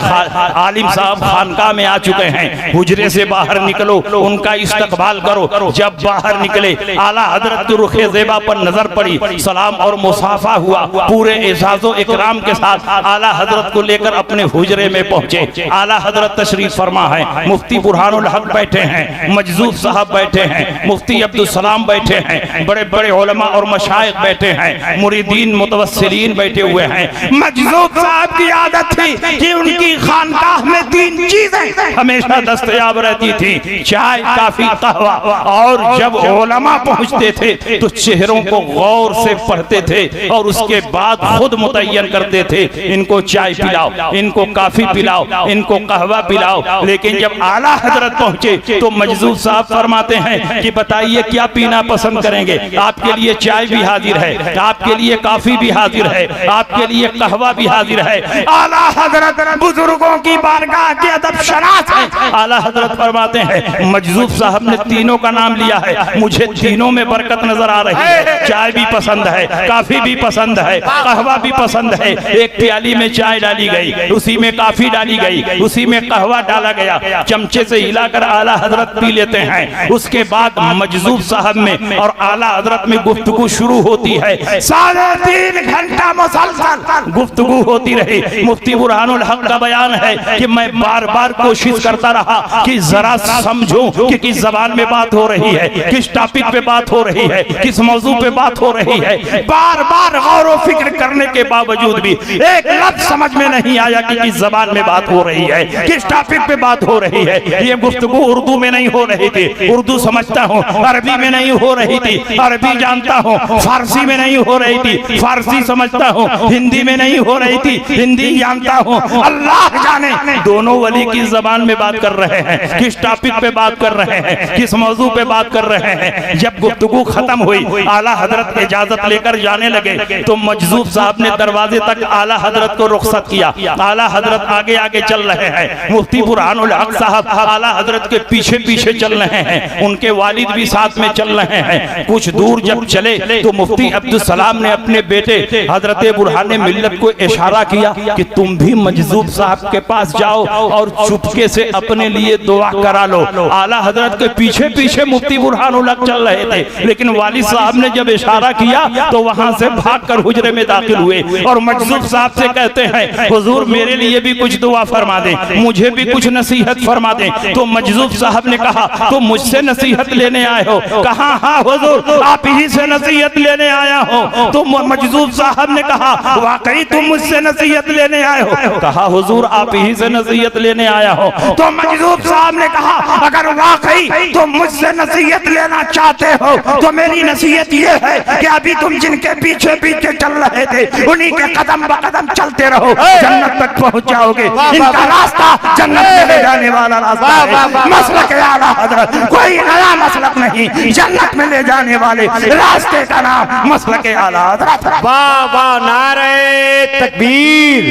आलिम साहब खानकाह में आ चुके हैं, हुजरे से बाहर निकलो, उनका इस्तकबाल करो। जब बाहर निकले आला हजरत की रुखे ज़ेबा पर नजर पड़ी, सलाम और मुसाफा हुआ। पूरे एजाज़ो इकराम के साथ आला हजरत को लेकर अपने हुजरे में पहुंचे। आला हजरत तशरीफ फरमा है, मुफ्ती बुरहानुल हक बैठे हैं, मजजूब साहब बैठे हैं, मुफ्ती अब्दुल सलाम बैठे हैं, बड़े बड़े उलमा और मशाइख बैठे हैं, मुरीदीन मुतवस्सिलीन बैठे हुए हैं। मजजूब साहब की आदत थी कि उनकी खानकाह में तीन चीजें हमेशा दस्तयाब रहती थी। चाय, काफी, कहवा। और जब उलमा पहुंचते थे तो चेहरों को गौर से पढ़ते थे और उसके बाद खुद मुतय्यन करते थे, इनको चाय पिलाओ, इनको काफी पिलाओ, इनको कहवा पिलाओ। लेकिन जब आला हजरत पहुंचे तो मजजूब साहब फरमाते हैं कि बताइए क्या पीना पसंद करेंगे? आपके लिए चाय भी हाजिर है, आपके लिए काफी भी हाजिर है, आपके लिए कहवा भी हाजिर है। आला हजरत बुजुर्गों की बारगाह के अदब शनास है। आला हजरत फरमाते हैं मजजूब साहब ने तीनों का नाम लिया है, मुझे तीनों में बरकत नजर आ रही है। चाय भी पसंद है, काफी भी पसंद है, कहवा भी पसंद है। एक प्याली में चाय डाली गई, उसी में काफी डाली गई, उसी में कहवा डाला गया, चमचे से हिलाकर आला हजरत पी लेते हैं। उसके बाद मजजूब साहब में और आला हजरत में गुफ्तगू शुरू होती है। 3.5 घंटा मुसलसल गुफ्तगू होती रही। मुफ्ती बुरहानुल हक का बयान है कि मैं बार बार कोशिश करता रहा कि जरा समझूं कि किस जबान में बात हो रही है, किस टॉपिक पे बात हो रही है, किस मौजू पे बात हो रही है। बार बार गौर व फिक्र करने के बावजूद भी एक लफ्ज समझ में नहीं आया कि किस जबान में बात हो रही है, किस टॉपिक पे बात हो रही है। ये गुफ्तगू उर्दू में नहीं हो रही थी, उर्दू समझता हूँ, अरबी में नहीं हो रही थी, अरबी जानता हूँ, फारसी में नहीं हो रही थी, फारसी समझता हूँ, हिंदी में नहीं हो रही थी, हिंदी जानता हूँ। अल्लाह जाने दोनों वली किस जबान में बात कर रहे हैं, किस टॉपिक पे बात कर रहे हैं, किस मौजू पे बात कर रहे हैं। जब गुफ्तगू खत्म हुई, आला हजरत इजाजत लेकर जाने लगे तो मजजूब साहब ने दरवाजे तक आला हजरत को रुखसत किया। आला हजरत आगे आगे चल रहे हैं, मुफ्ती बुरहानुल हक साहब आला हजरत के पीछे पीछे चल रहे हैं, उनके वालिद भी साथ में चल रहे हैं। कुछ दूर जब चले तो मुफ्ती अब्दुल सलाम ने अपने बेटे हजरत बुरहान मिल्लत को इशारा किया कि तुम भी मजजूब साहब के पास जाओ और चुपके से अपने लिए दुआ करा लो। आला हजरत के पीछे पीछे मुफ्ती बुरहानुल हक चल रहे थे, लेकिन वालिद साहब ने जब इशारा किया तो वहां से भागकर हुजरे में दाखिल हुए और मजजूब साहब से कहते हैं हुजूर मेरे लिए भी कुछ दुआ फरमा दें, मुझे भी कुछ नसीहत फरमा दें। तो मजजूब साहब ने कहा तो मुझसे नसीहत लेने आए हो? कहा हाँ हुजूर आप ही से नसीहत लेने आया हो। तो मजजूब साहब ने कहा वाकई तुम मुझसे नसीहत लेने आए हो? कहा हुजूर आप ही से नसीहत लेने आया हो। तो मजजूब साहब ने कहा अगर वाकई तुम मुझसे नसीहत लेना चाहते हो तो मेरी नसीहत ये है कि अभी तुम जिनके पीछे पीछे चल रहे थे उन्हीं के कदम ब कदम चलते रहो, जन्नत तक पहुंच जाओगे। इनका रास्ता जन्नत में ले जाने वाला रास्ता है। मसलक आला हजरत कोई नया मसलक नहीं, जन्नत में ले जाने वाले रास्ते का नाम मसलक आला हजरत। वाह वाह, नारे तकबीर,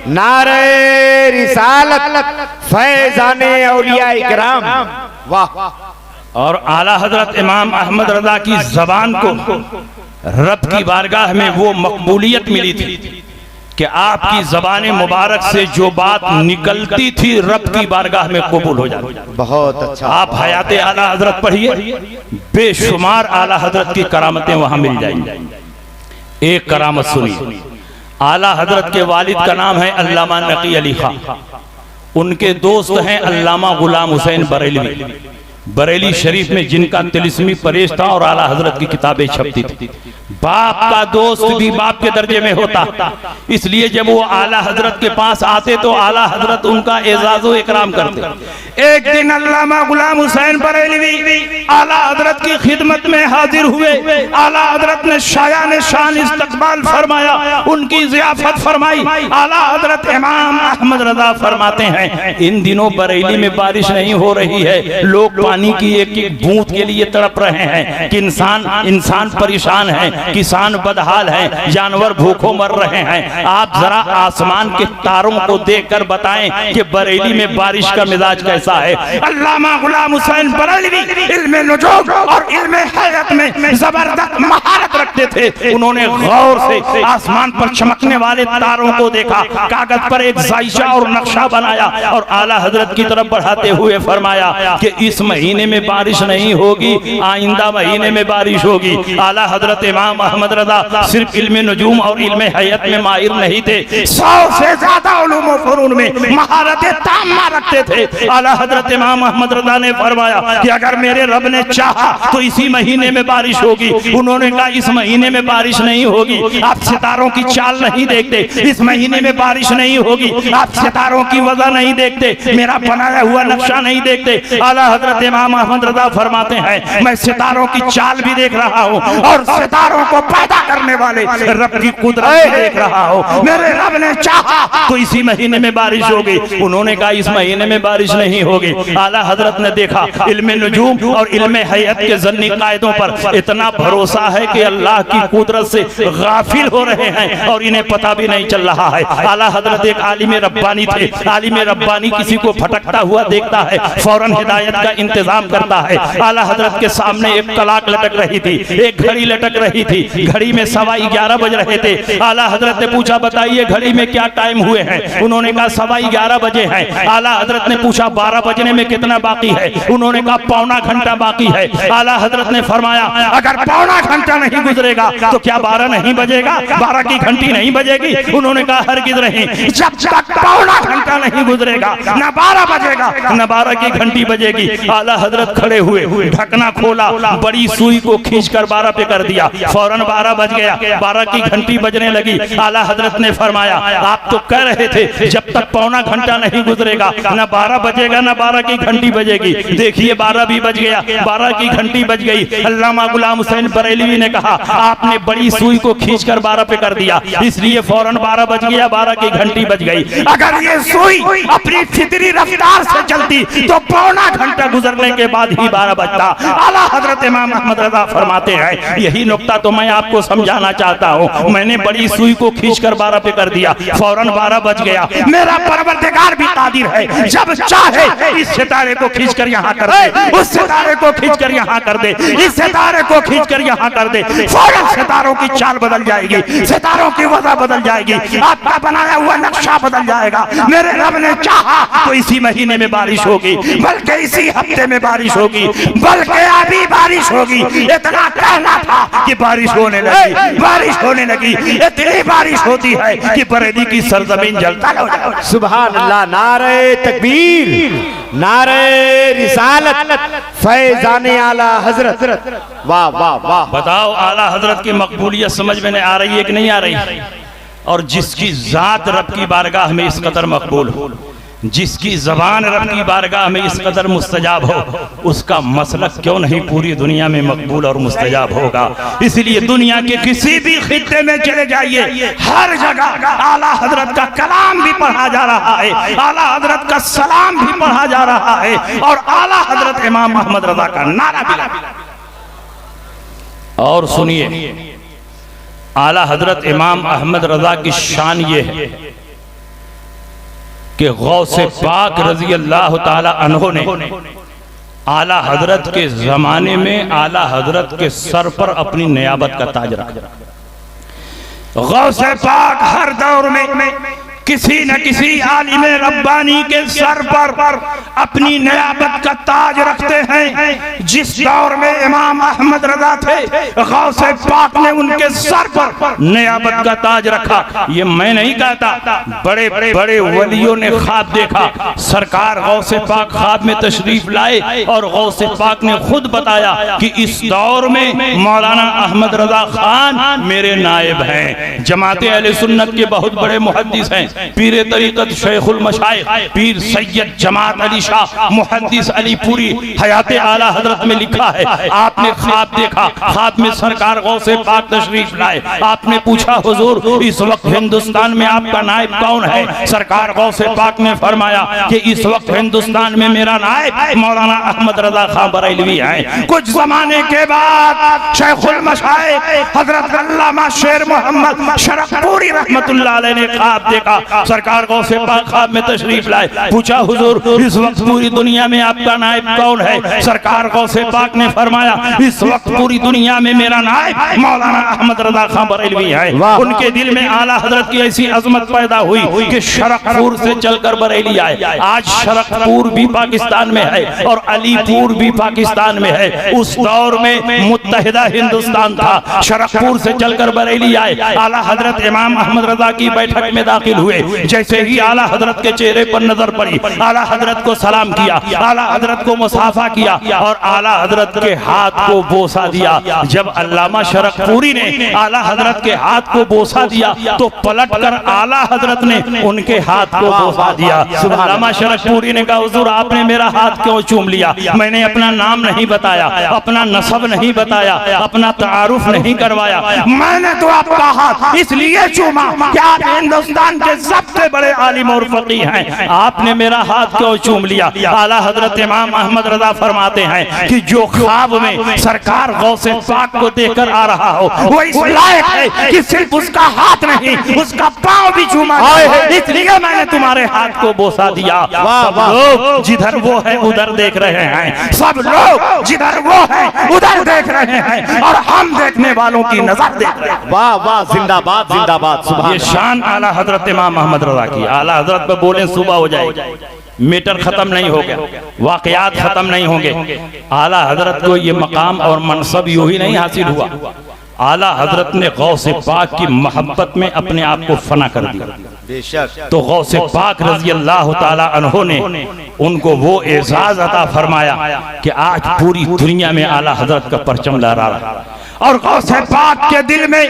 नारे रिसालत, फैजाने औलिया इकराम। वाह। और आला हजरत इमाम अहमद रजा की जबान को रब की बारगाह में वो मकबूलियत मिली थी कि आपकी जबान मुबारक से जो बात निकलती थी रब की बारगाह में कबूल हो जाती। बहुत अच्छा। आप हयात आला हजरत पढ़िए, बेशुमार आला हजरत की करामतें वहां मिल जाएंगी। एक करामत सुनिए। आला हजरत के वालिद का नाम है अल्लामा नकी अली खां, उनके दोस्त हैं अल्लामा गुलाम हुसैन बरेलवी। बरेली शरीफ में जिनका तिलिस्मी परेश था और आला हजरत की किताबें छपती थी। बाप का दोस्त भी बाप के दर्जे में होता, इसलिए जब वो आला हजरत के पास आते तो आला हजरत उनका एजाज़ो इकराम करते। एक दिन अल्लामा गुलाम हुसैन बरेलवी आला हजरत की खिदमत में हाजिर हुए। आला हजरत ने शायान शान इस्तकबाल फरमाया, उनकी ज़ियाफत फरमाई। आला हजरत इमाम अहमद रजा फरमाते हैं इन दिनों बरेली में बारिश नहीं हो रही है, लोग पानी की एक एक बूंद के लिए तड़प रहे हैं कि इंसान परेशान है, किसान बदहाल है, जानवर भूखों मर रहे हैं। आप जरा आसमान के तारों को देखकर बताएं कि बरेली में बारिश का मिजाज कैसा है। अल्लामा गुलाम हुसैन बरेलवी इल्मे नुजूम और इल्मे हयात में जबरदस्त महारत रखते थे। उन्होंने गौर से आसमान पर चमकने वाले तारों को देखा, कागज पर एक जायशा और नक्शा बनाया और आला हजरत की तरफ बढ़ाते हुए फरमाया कि इस महीने में बारिश नहीं होगी, आइंदा महीने में बारिश होगी। आला हजरत इमाम अहमद रजा सिर्फ इल्मे नुजूम और इल्मे हयात में माहिर नहीं थे, 100 से ज्यादा उलूम व फनून में महारतें ताम्मा रखते थे। आला हजरत इमाम अहमद रजा ने फरमाया कि अगर मेरे रब ने चाहा तो इसी महीने में बारिश होगी। उन्होंने कहा इस महीने में बारिश नहीं होगी, आप सितारों की चाल नहीं देखते, इस महीने में बारिश नहीं होगी, आप सितारों की वजह नहीं देखते, मेरा बनाया हुआ नक्शा नहीं देखते। आला हजरत इमाम अहमद रजा फरमाते हैं मैं सितारों की चाल भी देख रहा हूँ और सितारों को पैदा करने वाले रब की कुदरत भी देख रहा हूँ। मेरे रब ने चाहा तो इसी महीने में बारिश होगी। उन्होंने कहा इस महीने में बारिश नहीं होगी। आला हजरत ने देखा इल्मे नुजूम और इल्मे हयत के ज़न्नी कायदों पर इतना भरोसा है कि अल्लाह की कुदरत से गाफिल हो रहे हैं और इन्हें पता भी नहीं चल रहा है। आला हजरत एक आलिम रब्बानी थे। आलिम रब्बानी किसी को भटकता हुआ देखता है फौरन हिदायत का इंतजाम करता है। आला हजरत के सामने एक कलाक लटक रही थी, एक घड़ी लटक रही थी, घड़ी में 11:15 बज रहे थे। आला हजरत ने पूछा बताइए घड़ी में क्या टाइम हुए हैं? उन्होंने कहा 11:15 बजे हैं। आला हजरत ने पूछा 12 बजने में कितना बाकी है? उन्होंने कहा पौना घंटा बाकी है। आला हजरत ने फरमाया अगर पौना घंटा नहीं गुजरेगा तो क्या 12 नहीं बजेगा, 12 की घंटी नहीं बजेगी? उन्होंने कहा हरगिज़ नहीं, जब तक पौना घंटा नहीं गुजरेगा न 12 बजेगा न 12 की घंटी बजेगी। आला हजरत खड़े हुए, ढकना खोला, बड़ी सुई को खींचकर 12 पे कर दिया, फौरन 12 बज गया, 12 की घंटी बजने लगी। आला हजरत ने फरमाया आप तो कह रहे थे जब तक पौना घंटा नहीं गुजरेगा न 12 बजेगा न 12 की घंटी बजेगी। देखिए 12 भी बज गया, 12 की घंटी बज गई। अल्लामा गुलाम हुसैन बरेलवी ने कहा आपने बड़ी सुई को खींचकर 12 पे कर दिया, इसलिए फौरन 12 बज गया, 12 की घंटी बज गई। अगर ये सुई अपनी फितरी रफ्तार से चलती तो पौना घंटा गुजरने के बाद ही 12 बजता। आला हजरत इमाम अहमद रजा फरमाते हैं यही नुक्ता तो मैं आपको समझाना चाहता हूँ। मैंने बड़ी सुई को खींचकर 12 पे कर दिया, फौरन 12 बज गया। मेरा परवरदिगार भी कादिर है, जब चाहे इस सितारे को खींचकर यहाँ कर दे, उस सितारे को खींचकर यहाँ कर दे, इस सितारे को खींचकर यहाँ कर दे, फौरन सितारों की चाल बदल जाएगी, सितारों की वजह बदल जाएगी, आपका बनाया हुआ नक्शा बदल जाएगा। मेरे रब ने चाहा तो इसी महीने में बारिश होगी, बल्कि इसी हफ्ते में बारिश होगी, बल्कि अभी बारिश होगी। इतना कहना था कि बारिश होने लगी, बारिश होने लगी। इतनी बारिश होती है कि बरेली की सरजमीन जलता हो जाए। सुभान अल्लाह, नारे तकबीर, नारे रिसालत, फैजाने आला हजरत। वाह वाह वाह। बताओ आला हजरत की मकबूलियत समझ में आ रही है कि नहीं आ रही? और जिसकी जात रब की बारगाह में इस कदर मकबूल हो, जिसकी जबान रब की बारगाह में इस कदर मुस्तजाब हो, उसका मसलक क्यों नहीं पूरी दुनिया में मकबूल और मुस्तजाब होगा। इसलिए दुनिया के किसी भी खित्ते में चले जाइए, हर जगह आला हजरत का कलाम भी पढ़ा जा रहा है, आला हजरत का सलाम भी पढ़ा जा रहा है और आला हजरत इमाम अहमद रजा का नारा भी लगा। और सुनिए आला हजरत इमाम अहमद रजा की शान ये है कि गौसे पाक रजी अल्लाह ताला अन्हो ने आला हजरत के जमाने में आला हजरत के सर पर अपनी नियाबत का ताज रखा। गौसे पाक हर दौर में किसी न किसी आलिम रब्बानी के सर पर अपनी नियाबत का ताज रखते हैं। जिस दौर में इमाम अहमद रजा थे, गौसे पाक ने उनके सर पर नियाबत का ताज रखा। ये मैं नहीं कहता, बड़े बड़े वलियों ने ख्वाब देखा। सरकार गौसे पाक ख्वाब में तशरीफ लाए और गौसे पाक ने खुद बताया कि इस दौर में मौलाना अहमद रजा खान मेरे नायब हैं। जमाते अहले सुन्नत के बहुत बड़े मुहद्दिस हैं, पीर तरीकत शेखुल मशाइख पीर सैयद जमात अली शाह मुहद्दिस अली पूरी हयात आला हजरत में लिखा है। आपने ख्वाब देखा, ख्वाब में सरकार गौसे पाक तशरीफ लाए। आपने पूछा हुजूर इस वक्त हिंदुस्तान में आपका नायब कौन है? सरकार गौसे पाक ने फरमाया कि इस वक्त हिंदुस्तान में मेरा नायब मौलाना अहमद रजा खान बरेलवी हैं। कुछ जमाने के बाद शेखुल मशाइख हजरत अल्लामा शेर मोहम्मद शरफपुरी रहमतुल्लाह अलैह ने ख्वाब देखा। सरकार गौसे पाक ख्वाब में तशरीफ लाए। पूछा हुजूर इस वक्त पूरी दुनिया में आपका नायब कौन है? सरकार गौसे पाक ने फरमाया इस वक्त पूरी दुनिया में मेरा नायब मौलाना अहमद रजा खान बरेलवी है। उनके दिल में आला हजरत की ऐसी अजमत पैदा हुई कि शरकपुर से चलकर बरेली आए। आज शरकपुर भी पाकिस्तान में है और अलीपुर भी पाकिस्तान में है। उस दौर में मुत्तहिदा हिंदुस्तान था। शरकपुर से चलकर बरेली आए, आला हजरत इमाम अहमद रजा की बैठक में दाखिल हुए। हुए। जैसे ही आला हजरत के चेहरे पर नजर पड़ी, आला हजरत को सलाम किया, आला हजरत को मुसाफा किया और आला हजरत के हाथ को बोसा दिया। जब अल्लामा शरकपुरी ने आला हजरत के हाथ को बोसा दिया तो पलट कर आला हजरत ने उनके हाथ को बोसा दिया। अल्लामा शरकपुरी ने कहा, हुजूर आपने मेरा हाथ क्यों चूम लिया? मैंने अपना नाम नहीं बताया, अपना नसब नहीं बताया, अपना तारुफ नहीं करवाया। मैंने तो आपका हाथ इसलिए चूमा कि आप हिंदुस्तान के सबसे बड़े आलिम और फकीह हैं, आपने मेरा हाथ क्यों चूम लिया? आला हजरत इमाम अहमद रजा फरमाते हैं कि जो ख्वाब में सरकार गौसे पाक को देखकर आ रहा हो वो इस लायक है कि सिर्फ उसका हाथ नहीं उसका पांव भी चूमा, इसलिए मैंने तुम्हारे हाथ को बोसा दिया। सब लोग जिधर वो है उधर देख रहे हैं, सब लोग जिधर वो है उधर देख रहे हैं और हम देखने वालों की नजर देख रहे हैं। वाह वाह, जिंदाबाद जिंदाबाद, सुभान ये शान आला हजरत इमाम अहमद रजा की। आला हजरत पे बोले सुबह हो जाएगी, मीटर खत्म नहीं हो गया, वाकयात खत्म नहीं होंगे। आला हजरत को ये मकाम और मनसब यूं ही नहीं हासिल हुआ, आला हजरत ने गौसे पाक की मोहब्बत में अपने आप को फना कर दिया। बेशक। तो गौसे पाक रजी अल्लाह ताला अन्हो ने उनको वो एजाज अता फरमाया कि आज पूरी दुनिया में आला हजरत का परचम लहरा रहा है। और गौसे पाक के दिल में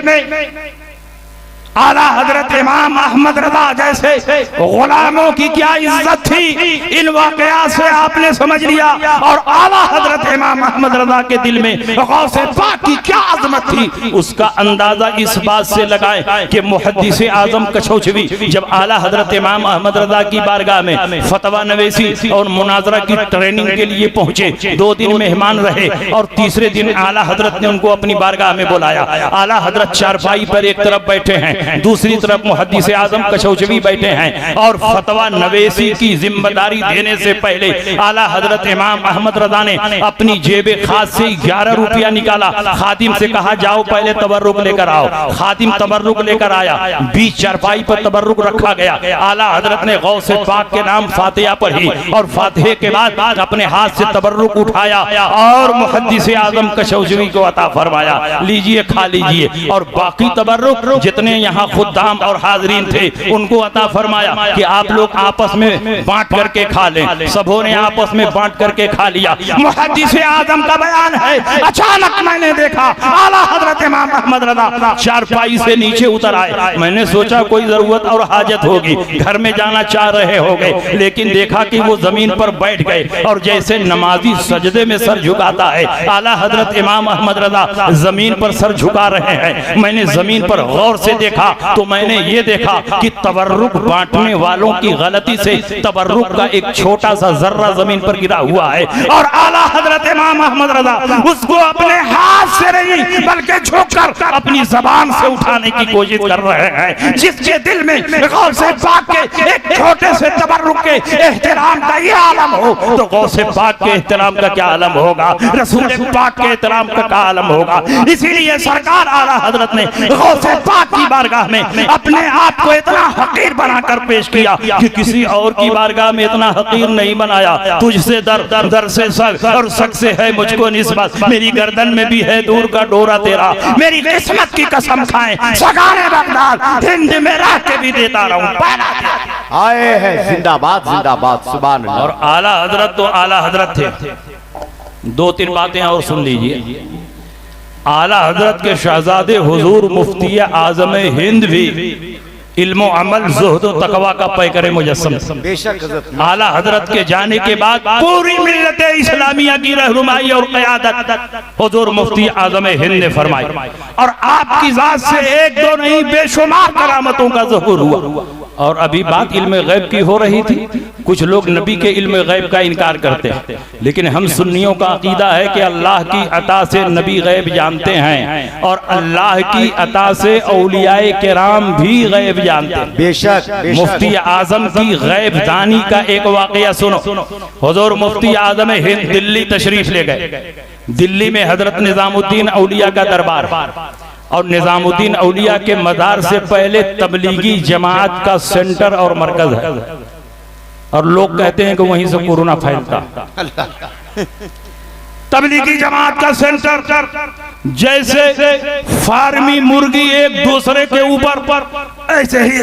आला हजरत इमाम अहमद रजा जैसे गुलामों की क्या इज्जत थी, इन वाकयात से आपने समझ लिया। और आला हजरत इमाम अहमद रजा के दिल में गौसे पाक की क्या अजमत थी, उसका अंदाजा इस बात से लगाए कि मुहद्दिस आजम कछौचवी जब आला हजरत इमाम अहमद रजा की बारगाह में फतवा नवेसी और मुनाजरा की ट्रेनिंग के लिए पहुंचे, 2 दिन मेहमान रहे और तीसरे दिन आला हजरत ने उनको अपनी बारगाह में बुलाया। आला हजरत चारपाई पर एक तरफ बैठे हैं, दूसरी तरफ मुहद्दिस आजम कछौचवी बैठे हैं और फतवा नवेसी की जिम्मेदारी देने से पहले आला हजरत इमाम अहमद रजा ने अपनी जेब खास से 11 रुपया निकाला, खादिम से कहा जाओ पहले तबर्रुक लेकर आओ। खादिम तबर्रुक लेकर आया, बीच चारपाई पर तबर्रुक रखा गया। आला हजरत ने गौसे पाक के नाम फातिहा पढ़ी और फातिहा के बाद अपने हाथ से तबर्रुक उठाया और मुहद्दिस आजम कछौचवी को अता फरमाया, लीजिए खा लीजिए। और बाकी तबर्रुक जितने यहाँ खुद्दाम और हाजरीन थे उनको अता फरमाया कि आप लोग आपस में बांट करके खा लें। सबों ने आपस में बांट करके खा लिया। मुहद्दिस आजम का बयान है, अचानक मैंने देखा आला हजरत इमाम अहमद रजा चारपाई से नीचे उतर आए। मैंने सोचा कोई जरूरत और हाजत होगी, घर में जाना चाह रहे हो गए, लेकिन देखा कि वो जमीन पर बैठ गए और जैसे नमाजी सजदे में सर झुकाता है, आला हजरत इमाम अहमद रजा जमीन पर सर झुका रहे हैं। मैंने जमीन पर गौर से देखा तो मैंने ये देखा कि तबर्रुक बांटने वालों की गलती से तबर्रुक का एक छोटा सा जर्रा जमीन पर गिरा हुआ है और आला हजरत इमाम अहमद रजा उसको अपने हाथ से नहीं बल्कि झुककर अपनी जबान से उठाने की कोशिश कर रहे हैं। जिसके दिल में गौसे पाक के एक छोटे से तबर्रुक के एहतराम का ये आलम हो तो गौसे पाक के एहतराम का क्या आलम होगा, रसूल पाक के एहतराम का क्या आलम होगा। इसीलिए सरकार आला हजरत ने गौसे पाक की बारगाह में अपने आप को इतना हकीर बनाकर पेश किया कि किसी और की बारगाह में इतना हकीर नहीं बनाया। तुझसे दर से सग और सग से है मुझको निस्बत, मेरी गर्दन में भी है दूर का डोरा तेरा, मेरी किस्मत की कसम खाएं सगाने बगदाद हिंद में रह के भी देता रहूं। आए हैं जिंदाबाद जिंदाबाद, सुभान अल्लाह। और आला हजरत तो आला हजरत थे। 2-3 बातें और सुन लीजिए। आला हजरत के शहजादे हुजूर मुफ्ती आजम हिंद भी इल्म अमल ज़ुहद व तकवा का पैकर मुजस्सम। बेशक आला हजरत के जाने के बाद पूरी मिल्लत इस्लामिया की रहनुमाई और क़यादत हुजूर मुफ्ती आजम हिंद ने फरमाई और आपकी जात से 1-2 नहीं बेशुमार करामतों का ज़हूर हुआ। और अभी बात इल्म गैब की हो रही थी, कुछ लोग नबी के इल्म गैब का इनकार करते हैं, लेकिन हम सुन्नियों का अकीदा है कि अल्लाह की अता से नबी गैब जानते हैं और अल्लाह की अता से औलियाए किराम भी गैब जानते हैं। बेशक मुफ्ती आजम की गैब दानी का एक वाकया सुनो। हुजूर मुफ्ती आजम हिंद दिल्ली तशरीफ ले गए। दिल्ली में हजरत निजामुद्दीन औलिया का दरबार और निजामुद्दीन औलिया के मदार से पहले तबलीगी जमात का सेंटर और मरकज है और लोग कहते हैं कि वहीं से कोरोना फैलता। तबलीगी जमात का सेंटर जैसे फार्मी मुर्गी एक दूसरे के ऊपर ऐसे ही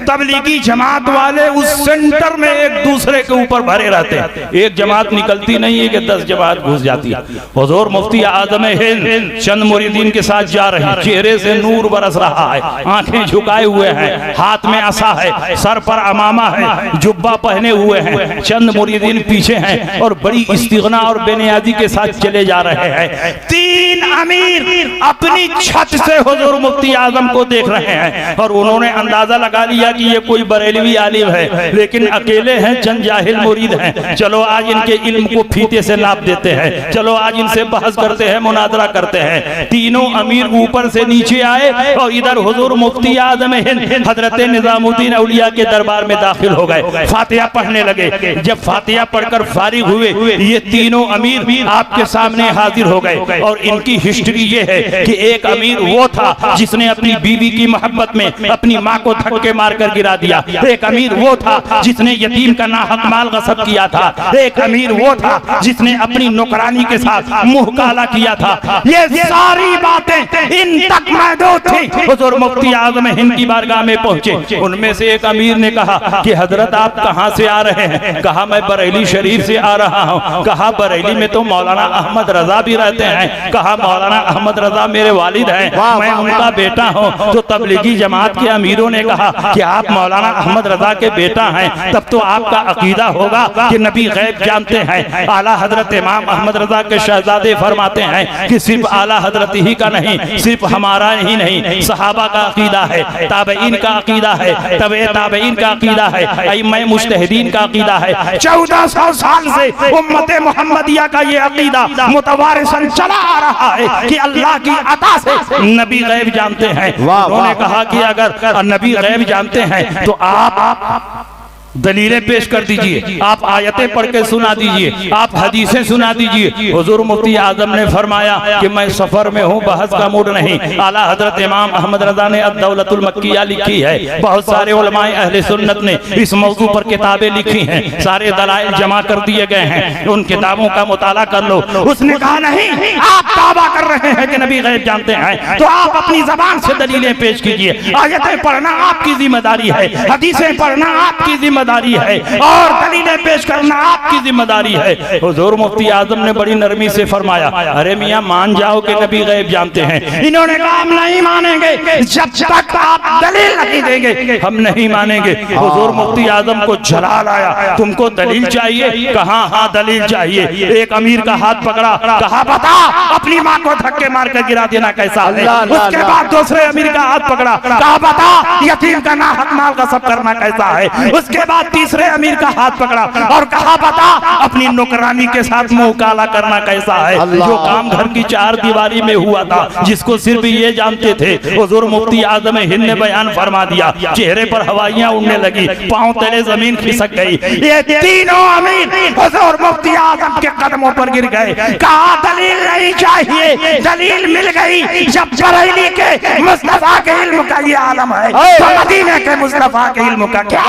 तबलीगी जमात वाले उस सेंटर में एक दूसरे के ऊपर भरे रहते हैं। एक जमात निकलती नहीं है कि 10 जमात घुस जाती है। हुजूर मुफ्ती आज़म हिंद चंद मुरीदीन के साथ जा रहे हैं, चेहरे से नूर बरस रहा है, आंखें झुकाए हुए हैं, हाथ में असा है, सर पर अमामा है, जुब्बा पहने हुए हैं, चंद मुरीदीन पीछे हैं और बड़ी इस्तिग़ना और बेनियाजी के साथ चले जा रहे हैं। 3 अमीर अपनी छत से हुजूर मुफ्ती आज़म को देख रहे हैं और उन्होंने अंदाजा लगा लिया कि ये कोई बरेलवी आलिम है, लेकिन अकेले हैं, चंद जाहिल मुरीद हैं। चलो आज इनके इल्म को फीते से नाप देते हैं, चलो आज इनसे बहस करते हैं, मुनादरा करते हैं। तीनों अमीर ऊपर से नीचे आए और इधर हुजूर मुफ्ती आज़म हिंद हजरत निजामुद्दीन औलिया के दरबार में दाखिल हो गए, फातिहा पढ़ने लगे। जब फातिहा पढ़कर फारिग हुए, ये तीनों अमीर आपके सामने हाजिर हो गए और इनकी हिस्ट्री ये है कि एक अमीर वो था जिसने अपनी बीवी की मोहब्बत में अपनी माँ को धक्के मारकर गिरा दिया। एक अमीर वो था जिसने यतीम का नाहक माल गसब किया था। एक अमीर वो था जिसने अपनी नौकरानी के साथ मुंह काला किया था। ये सारी बातें इन तक महदूद थी। हुजूर मुफ्ती आज़म हिंद की बारगाह में पहुंचे। उनमें से एक अमीर ने कहा कि हजरत आप कहां से आ रहे हैं? कहा मैं बरेली शरीफ से आ रहा हूं। कहा बरेली में तो मौलाना अहमद रजा भी रहते हैं। कहा मौलाना अहमद रजा मेरे वालिद हैं, मैं उनका बेटा हूं। तो तबलीगी जमात के अमीरों ने कहा कि आप मौलाना अहमद रजा के बेटा हैं, तब तो आपका अकीदा होगा कि नबी गैब जानते हैं। आला हजरत इमाम अहमद रजा के शहजादे फरमाते हैं कि सिर्फ आला हजरत ही का नहीं, सिर्फ हमारा ही नहीं, सहाबा का अकीदा है, ताबईन का अकीदा है, तबे ताबईन का अकीदा है, अइम्मा मुज्तहिदीन का अकीदा है। 1400 साल से उम्मत मुहम्मदिया का ये अकीदा मुतवारिसन चला आ रहा है कि अल्लाह की अता से नबी गैब जानते हैं। उन्होंने कहा कि अगर नबी गैब जानते हैं तो आप दलीलें पेश कर दीजिए, आप आयतें पढ़ के सुना दीजिए, आप हदीसें सुना दीजिए। हुजूर मुफ्ती आज़म ने फरमाया कि मैं सफर में हूँ, बहस का मूड नहीं। आला हजरत इमाम अहमद रजा ने अद-दौलतुल मक्किया लिखी है, बहुत सारे उलमाए अहले सुन्नत ने इस मौजू पर किताबें लिखी हैं, सारे दलाइल जमा कर दिए गए हैं, उन किताबों का मुताला कर लो। उसने कहा नहीं, आप दावा कर रहे हैं कि नबी गैब जानते हैं तो आप अपनी जबान से दलीलें पेश कीजिए। आयतें पढ़ना आपकी जिम्मेदारी है, हदीसें पढ़ना आपकी जिम्मेदारी है और दलीलें पेश करना आपकी जिम्मेदारी है। हुजूर मुफ्ती आज़म ने बड़ी नरमी से फरमाया, अरे मियां मान जाओ कि नबी गैब जानते हैं। इन्होंने कहा हम नहीं मानेंगे जब तक आप दलील नहीं देंगे, हम नहीं मानेंगे। हुजूर मुफ्ती आज़म को जलाल आया, तुमको दलील चाहिए? कहा हाँ दलील चाहिए। एक अमीर का हाथ पकड़ा, कहा बता अपनी माँ को धक्के मार कर गिरा देना कैसा है? उसके बाद दूसरे अमीर का हाथ पकड़ा, कहा बता यतीम का नाहक माल गसब करना कैसा है? उसके बाद तीसरे अमीर का हाथ पकड़ा और कहा बता अपनी नौकरानी के साथ मुंह काला करना कैसा है? जो काम घर की 4 दीवारी में हुआ था, जिसको सिर्फ ये जानते थे, हुजूर मुफ्ती आज़म हिंद ने बयान फरमा दिया। चेहरे पर हवाइयां उड़ने लगी, पांव तले जमीन खिसक गई। ये तीनों अमीर हुजूर मुफ्ती आज़म के कदमों पर गिर गए। कहा दलील नहीं चाहिए, दलील मिल गई। जब बरेली के मुस्तफा के इल्म का ये आलम है तो मदीने के मुस्तफा के इल्म का क्या?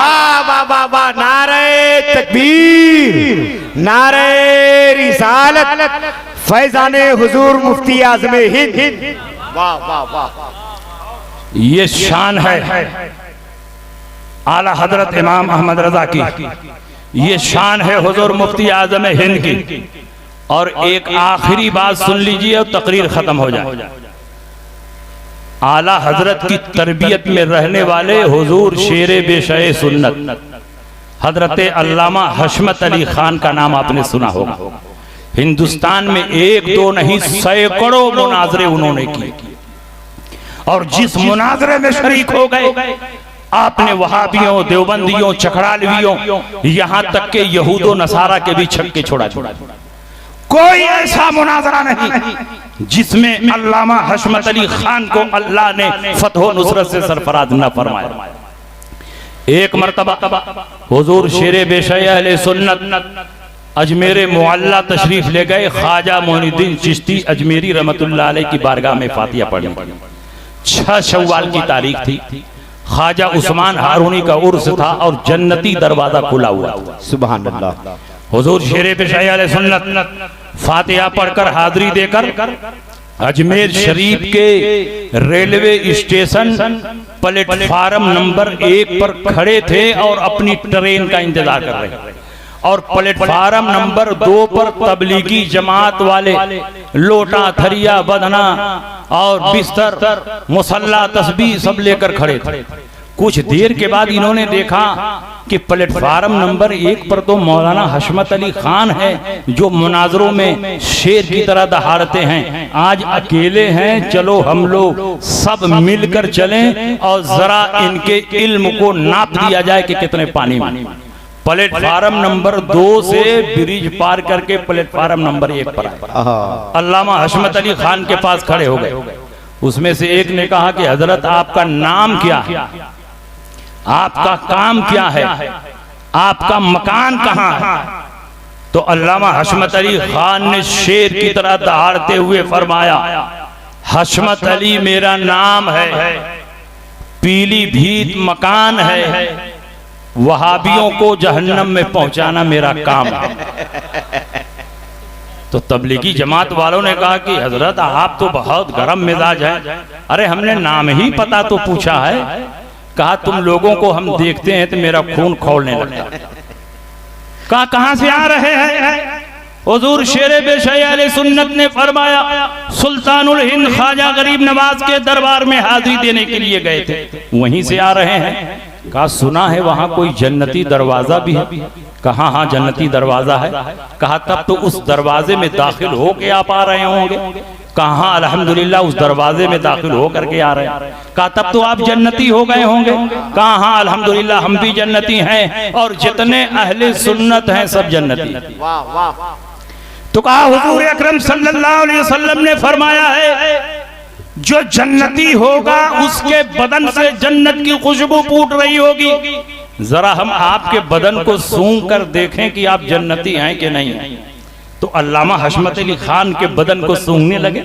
बाबा नारे तकबीर, नारे रिसालत, फैजाने हुजूर मुफ्ती आज़म हिंद। वाह वाह वाह, ये शान है आला हजरत इमाम अहमद रजा की, ये शान है हुजूर मुफ्ती आज़म हिंद की। और एक आखिरी बात सुन लीजिए और तकरीर खत्म हो जाए। आला हजरत की तरबियत में रहने वाले हुजूर शेरे बेशए सुन्नत हजरत अल्लामा हशमत अली खान का नाम आपने सुना होगा। हिंदुस्तान में 1-2 नहीं, सैकड़ों मुनाजरे उन्होंने किए और जिस मुनाजरे में शरीक हो गए आपने वहाबियों, देवबंदियों, चखड़ालवियों, यहां तक के यहूदो नसारा के भी छक्के छोड़ा। कोई ऐसा मुनाजरा नहीं जिसमें अल्लामा हशमत अली खान को अल्लाह ने फतह नुसरत से सरफराज न फरमाया। एक मर्तबा हुजूर शेरे बेशए अहले सुन्नत अजमेर मुअल्ला तशरीफ ले गए। ख्वाजा मोइनुद्दीन चिश्ती अजमेरी रहमतुल्लाह अलैह की बारगाह में फातिहा पढ़ी। 6 शव्वाल की तारीख थी। ख्वाजा उस्मान हारूनी का उर्स था और जन्नती दरवाजा खुला हुआ था। सुभान अल्लाह। हुजूर शेरे बेशए अहले सुन्नत फातिहा पढ़कर हाजिरी देकर अजमेर शरीफ के रेलवे स्टेशन प्लेटफार्म नंबर 1 पर खड़े थे और अपनी ट्रेन का इंतजार कर रहे थे, और प्लेटफार्म नंबर 2 पर तबलीगी जमात वाले लोटा, थरिया, बदना और बिस्तर, मुसल्ला, तस्बीह सब लेकर खड़े थे। कुछ देर के बाद इन्होंने देखा कि प्लेटफार्म नंबर 1 पर तो मौलाना हशमत अली खान है, जो मुनाजरों में शेर की तरह दहाड़ते हैं। आज अकेले हैं, चलो हम लोग सब मिलकर चलें और जरा इनके इल्म को नाप दिया जाए कि कितने पानी में। प्लेटफार्म नंबर 2 से ब्रिज पार करके प्लेटफार्म नंबर 1 पर आए। अल्लामा हशमत अली खान के पास खड़े हो गए। उसमें से एक ने कहा कि हजरत आपका नाम क्या है, आपका काम क्या है, आपका मकान कहाँ है? तो अल्लामा हशमत अली खान ने शेर की तरह दहाड़ते हुए फरमाया, हशमत अली मेरा नाम है, पीलीभीत मकान है, वहाबियों को जहन्नम में पहुंचाना मेरा काम है। तो तबलीगी जमात वालों ने कहा कि हजरत आप तो बहुत गर्म मिजाज है। अरे हमने नाम ही पता तो पूछा है। कहा तुम लोगों को हम देखते हैं तो मेरा खून खौलने लगता। कहा कहां से आ रहे हैं? हुजूर शेरे बेशय अहले सुन्नत ने फरमाया सुल्तानुल हिंद ख्वाजा गरीब नवाज के दरबार में हाजिरी देने के लिए गए थे, वहीं से आ रहे हैं। कहा सुना है वहां कोई जन्नती दरवाजा भी है। कहा हाँ जन्नती दरवाजा है। कहा तब तो उस दरवाजे में दाखिल होके आप आ रहे होंगे। कहा अल्हम्दुलिल्लाह उस दरवाजे में दाखिल होकर के आ रहे हैं। कहा तब तो आप जन्नती हो गए होंगे। कहा हाँ अल्हम्दुलिल्लाह हम भी जन्नती हैं और जितने अहले सुन्नत हैं सब जन्नती। वाह वाह। तो कहा हुजूर अकरम सल्लल्लाहु अलैहि वसल्लम ने फरमाया है जो जन्नती होगा उसके बदन से जन्नत की खुशबू फूट रही होगी। जरा हम आपके बदन को सूंघ कर देखें कि आप जन्नती हैं कि नहीं हैं। तो अल्लामा हशमत अली खान के बदन को सूंघने लगे।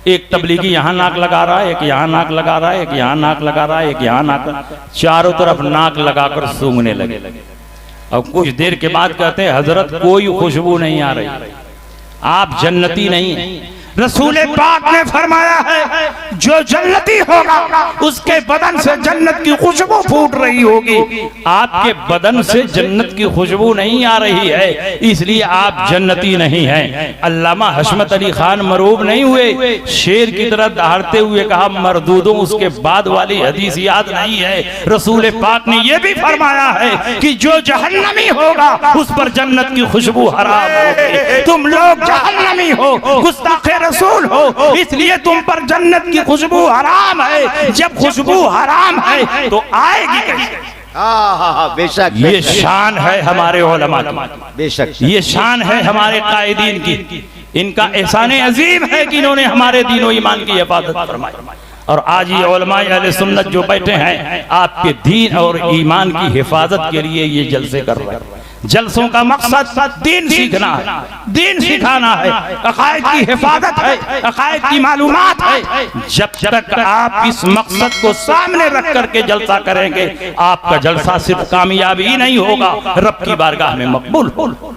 एक तबलीगी यहाँ नाक लगा रहा है, एक यहाँ नाक लगा रहा है, एक यहाँ नाक लगा रहा है, एक यहाँ नाक, चारों तरफ नाक लगाकर सूंघने लगे। अब कुछ देर के बाद कहते हैं हजरत कोई खुशबू नहीं आ रही, आप जन्नती नहीं हैं। रसूल पाक ने फरमाया है जो जन्नती होगा उसके बदन से जन्नत की खुशबू फूट रही होगी। आपके बदन से जन्नत की खुशबू नहीं आ रही है, इसलिए आप जन्नती नहीं हैं। अल्लामा हशमत अली खान मरूब नहीं हुए, शेर की तरह दहाड़ते हुए कहा मरदूदों उसके बाद वाली हदीस याद नहीं है। रसूल पाक ने यह भी फरमाया है कि जो जहन्नमी होगा उस पर जन्नत की खुशबू हराम होगी। तुम लोग जहन्नमी हो, गुस्ताखे रसूल हो, इसलिए तुम पर जन्नत की खुशबू हराम है। जब खुशबू हराम है तो आएगी कैसे? बेशक ये शान है हमारे उलमा की, बेशक ये शान है हमारे कायदीन की। इनका एहसान अजीम है कि इन्होंने हमारे दीन और ईमान की हिफाजत फरमाई। और आज ये उलमा अहले सुन्नत जो बैठे हैं आपके दीन और ईमान की हिफाजत के लिए ये जलसे कर रहे हैं। जलसों का मकसद दीन सीखना है, दीन सिखाना है, अकायद की हिफाजत है, अकायद की मालूमात है। जब तक आप इस मकसद को सामने रख करके जलसा करेंगे आपका जलसा सिर्फ कामयाबी ही नहीं होगा, रब की बारगाह में मकबूल होगा।